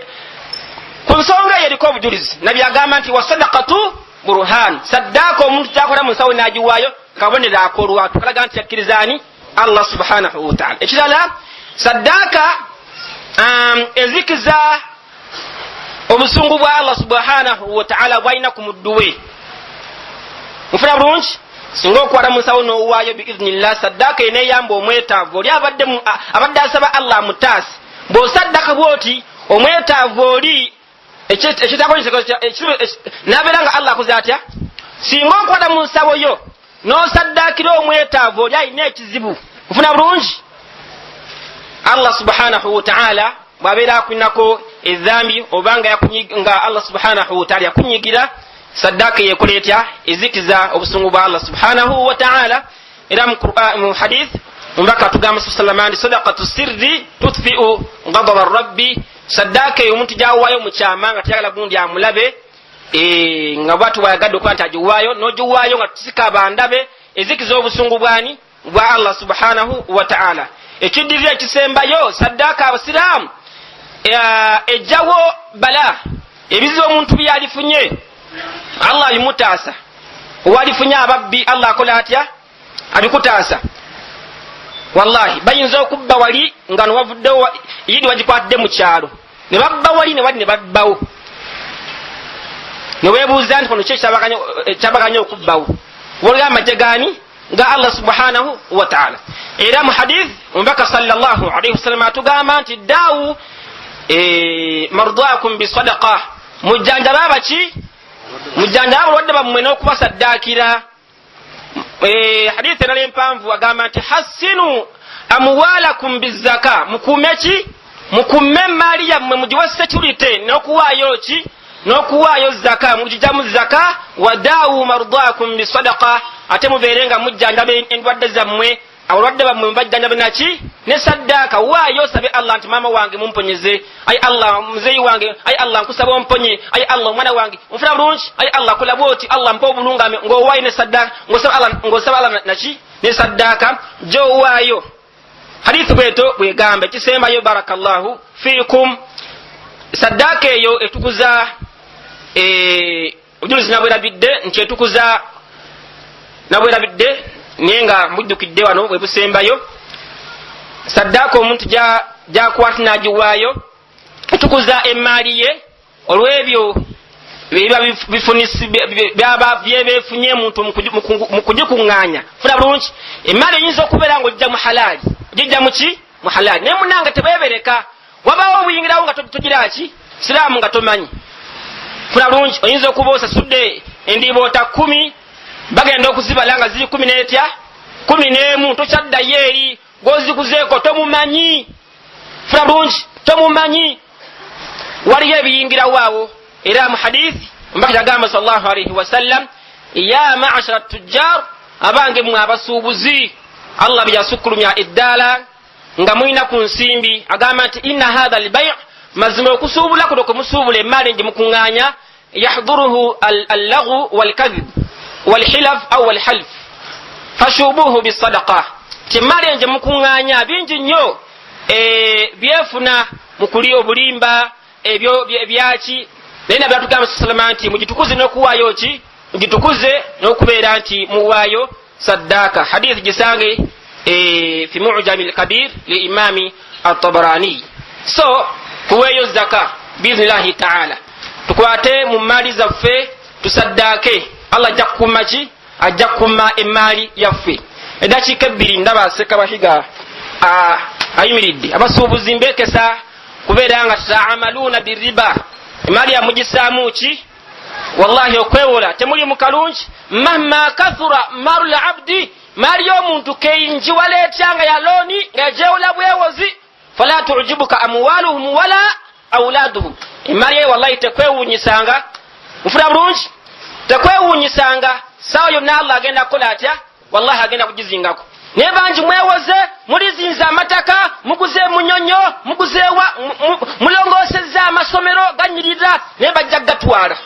[SPEAKER 1] ku nsonga yeriko obujulizi. Nabbi agamba nti wasadaqatu burhan, saddaaka omuntu kyakola mu nsawo n'agiwaayo kabonera akolwatu akalaga nti akkirizaani Allah subhanahu wa ta'ala. Ekirala saddaaka ezikiza obusungu bwa Allah subhanahu wa ta'ala bwalina ku muddu we. Mufuna bulungi? Singa okwala mu nsawo n'owaayo biiznillah, saddaaka eneeyamba omwetaavu oli abadde asaba Allah amutaasi. Bw'osaddaka bw'oti omwetaavu oli ekitako n'abeera nga Allah akuze atya? Singa okwala mu nsawo yo n'osaddaakira omwetaavu oli alina ekizibu. Mufuna bulungi? Allah subhanahu wa ta'ala bw'abeera akulinako ezambi obanga nga Allah subhanahu wa ta'ala yakunyigira, saddaaka yekola etya? Ezikiza obusungu bwa Allah subhanahu wa ta'ala. Era mu hadith mubaka tugamba sallallahu sadaqatu sirri tutfi'u ghadab ar-rabbi. Saddaaka eyo omuntu gyawaayo mu kyama nga tayagala gundi amulabe nga bwatu bwayagadde okuba nti agiwaayo n'ogiwaayo nga tusika abandabe, ezikiza obusungu bwani? Bwa Allah subhanahu wa ta'ala. Ekiddirira ekisembayo saddaaka abasiraamu ejjawo bala ebizibu omuntu byalifunye Allah abimutaasa. Owalifunye ababbi Allah akola atya? Abikutaasa. Wallahi bayinza okubba wali nga nowavuddewo yidi wagikwatidde mu kyalo ne babba wali ne wali ne babbawo ne weebuuza nti kono kyabaganya okubbawo waliwo amagye gaani? Nga Allah subhanahu wa ta'ala. Era mu hadith omubaka sallallahu alayhi wasallam atugamba nti daawu mardaakum bisadaqa, mujjanjaba abaki? Mujjanjaba abalwadde bammwe n'okubasaddaakira. Hadith erala empanvu agamba nti hassinu amwalakum bizaka, mukuume ki? Mukuume emaali yammwe mugiwe security n'okuwaayo ki? N'okuwaayo zaka, mugijjamu zaka. Wa daawu mardaakum bisadaqa, ate mubeerenga mujjanjaba endwadde zammwe, abalwadde bammwe mubajjanjabe naki? Ne saddaaka. Waayo osabe Allah nti maama wange mumponyeze, ayi Allah muzeeyi wange, ayi Allah nkusaba omponye, ayi Allah omwana wange onfuna bulungi, ayi Allah kola bwoti, Allah mpa obulungame, ng'owaayo ne saddaaka, ng'osaba Allah naki? Ne saddaaka gy'owaayo. Hadithu bweto bwegamba ekisembayo barakallahu fiikum. Saddaaka eyo etukuza obujulizi nabwerabidde nti etukuza nabwerabidde naye nga mujjukidde wano bwe busembayo. Saddaaka omuntu gyakwata n'agiwaayo etukuza emaali ye olw'ebyo biba bifunisi byebeefunye muntu mu kugikuŋŋaanya. Funa bulungi emaali eyinza okubeera nga ojja mu halaali, ogijja mu ki? mu halal ne munanga tebebereka wabawo obuyingirawo nga tugiraki siraamu nga tomanyi funa bulungi oyinza okuba osasudde endiboota 10 bagenda okuzibala nga ziri 10 netya 11 tokyaddayo eri gozikuzeeko tomumanyi funa bulungi tomumanyi waliyo ebiyingirawo awo era mu hadithi mbaka yagamba sallallahu alaihi wasallam ya ma'ashara tujjar abange mwe abasuubuzi Allah byasukulumya eddaala nga mwina ku nsimbi agamba nti inna hadha albay' mazima okusuubula kuno kumusuubula emmali nje mukunganya yahduruhu al-laghu wal-kadhib wal-hilaf aw wal-half fashubuhu bis-sadaqa timali nje mukunganya bingi nnyo byefuna mukuli obulimba ebyo byaki nena byatugamba sallallahu nti mugitukuze n'okuwaayo ki mugitukuze n'okubeera nti muwaayo saddaka hadith gisange fi mu'jam al-kabir li imami at-tabarani so kuweyo zaka biiznillah ta'ala tukwate mu mali zaffe tusaddake Allah ajja kukumachi ajja kumma emali yaffe edakika 2 ndaba seka bahiga ayimiridde abasuubuzi mbekesa kubeera nga ta'amaluna birriba emali yamugisaamu ki wallahi okwewola temuli mukalungi mahma kathura marul abdi mali y'omuntu keyinji waleetyanga ya looni ng'ejewola bwewozi fala tu'jibuka amwaluhum wala auladuhum emali ye wallahi tekwewuunyisanga mufuna bulungi tekwewuunyisanga sawa yonna Allah agenda kukola atya wallahi agenda kugizingako naye bangi mwewoze mulizinza amataka muguze munyonyo muguzeewa mulongoosezza amasomero ganyirira naye bajja gatwala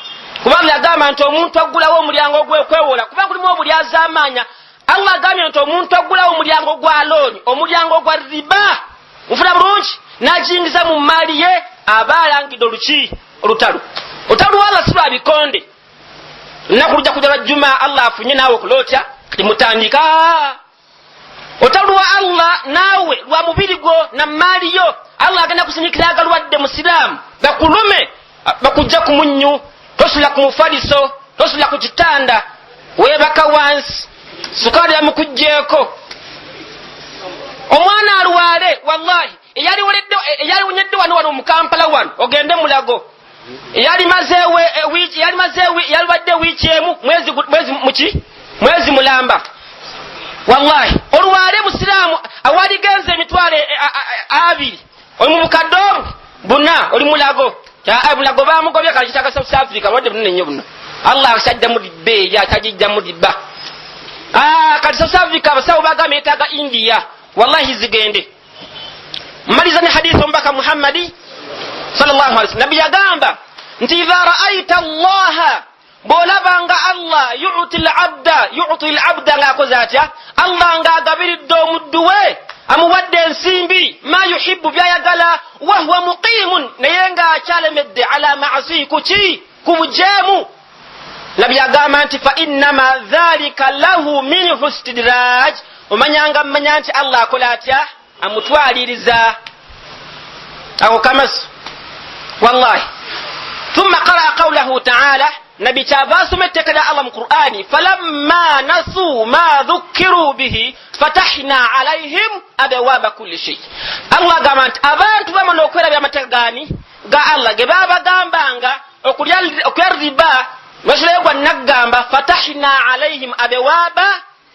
[SPEAKER 1] kubanga yagamba nti omuntu aggulawo omulyango gw'okwewola kubanga kulimu obulyazaamaanya Allah agambye nti omuntu aggulawo omulyango gwa looni omulyango gwa riba mufuna bulungi n'ajingiza mu mmaali ye aba alangidde oluki olutalo otaluwa Allah si lwa bikonde lunaku lujja kujja lwa juma Allah afunye naawe okulootya kati mutandika otaluwa Allah naawe lwa mubiri gwo na mmaali yo Allah agenda kusinikira agalwadde musiraamu bakulume bakujja ku munnyu tosula ku mufaliso tosula ku kitanda weebaka wansi sukaali yamukugjeeko omwana alwale wallahi eyali wonyedde wano mu Kampala wano ogende Mulago yalibadde wiiki emu mwezi mulamba wallahi olwale musiraamu awaligenze emitwalo 2 oli mu bukadde buna oli Mulago Mulago bamugobye kakitaka South Africa lwadde bunene nnyo buno Allah asajja mu dibbe ya tajijja mu dibba kati South Africa abasawo bagamba yetaaga India wallahi zigende mmaliza ne hadith ombaka Muhammadi sallallahu alaihi wasallam nabi yagamba nti idha ra'aita Allah bolabanga Allah yu'ti al-abda ng'akoze atya Allah ng'agabiridde omuddu we amuwadde ensimbi ma yuhibbu byayagala wa huwa muqimun naye ng'akyalemedde ala ma'asi kuki ku bujeemu nabi yagamba nti fa innama dhalika lahu minhu istidraj omanyanga mmanya nti Allah akola atya amutwaliriza ako kamasu wallahi thumma qara'a qawlahu ta'ala nabi kyava etteka lya Allah mu Qur'ani falamma nasu ma dhukkiru bihi fatahna alayhim abwaaba kulli shay Allah agamba nti abantu bamala okwerabya amateeka gani ga Allah ge babagambanga okulya riba basuleegwa nagamba fatahna alayhim abwaaba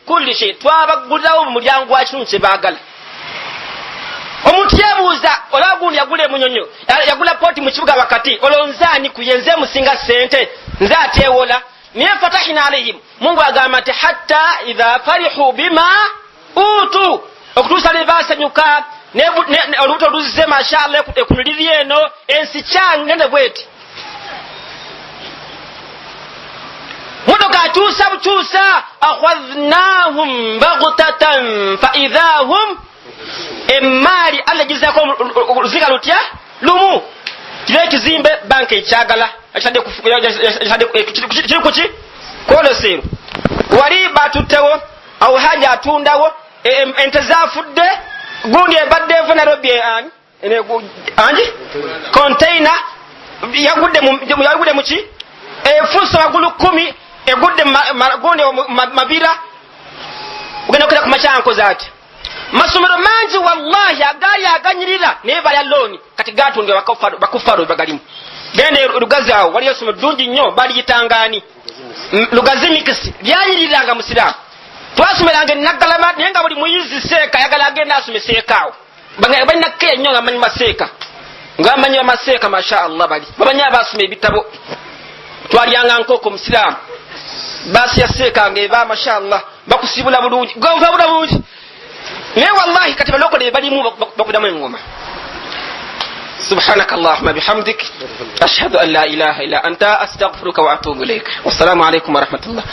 [SPEAKER 1] kulli shay twabagulirawo mu mulyango gwa kintu kye baagala omuntu yebuuza olaba gundi yagula emunyonyo yagula poti mu kibuga wakati olonzaani kuyenze musinga sente nze ateewola naye fatahina alayhim Mungu agamba nti hatta idha farihu bima utu okutuusa ne baasanyuka olubuto luzze mashallah ekunuliri eno ensi kyange ne bweti motoka atuusa bukyusa akhwadhnahum baghtatan fa idha hum emali Allah gizako oluziga lutya lumu kile kizimbe banka ekyagala kiri kuki kolosero wali batutewo awo haja atundawo ente zafudde gundi ebadde eva Nairobi anji container yagudde muki efuso wagulu 10 egudde gundi mabira ugenda okera ku macyanko zati masomero mangi wallahi agali aganyirira naye baya looni kati gatundibwa bakufaro bagalimu. Gende Lugazi awo waliyo somero ddungi nnyo baliyitangani Lugazi mikisi lyanyiriranga musiraamu. Twasomeranga Naggalama naye nga buli muyizi seeka ayagala agenda asome seeka awo balina keya nnyo nga manyi maseeka ngaamanyi bamaseeka masha Allah bali bamanyi abasoma ebitabo. Twalyanga nkoko musiraamu basi yaseeka ng'eba masha Allah bakusibula bulungi gonvabula bulungi naye wallahi kati balokole balimu bakudamu engoma. سبحانك اللهم بحمدك أشهد أن لا إله إلا أنت أستغفرك وأتوب إليك والسلام عليكم ورحمة الله.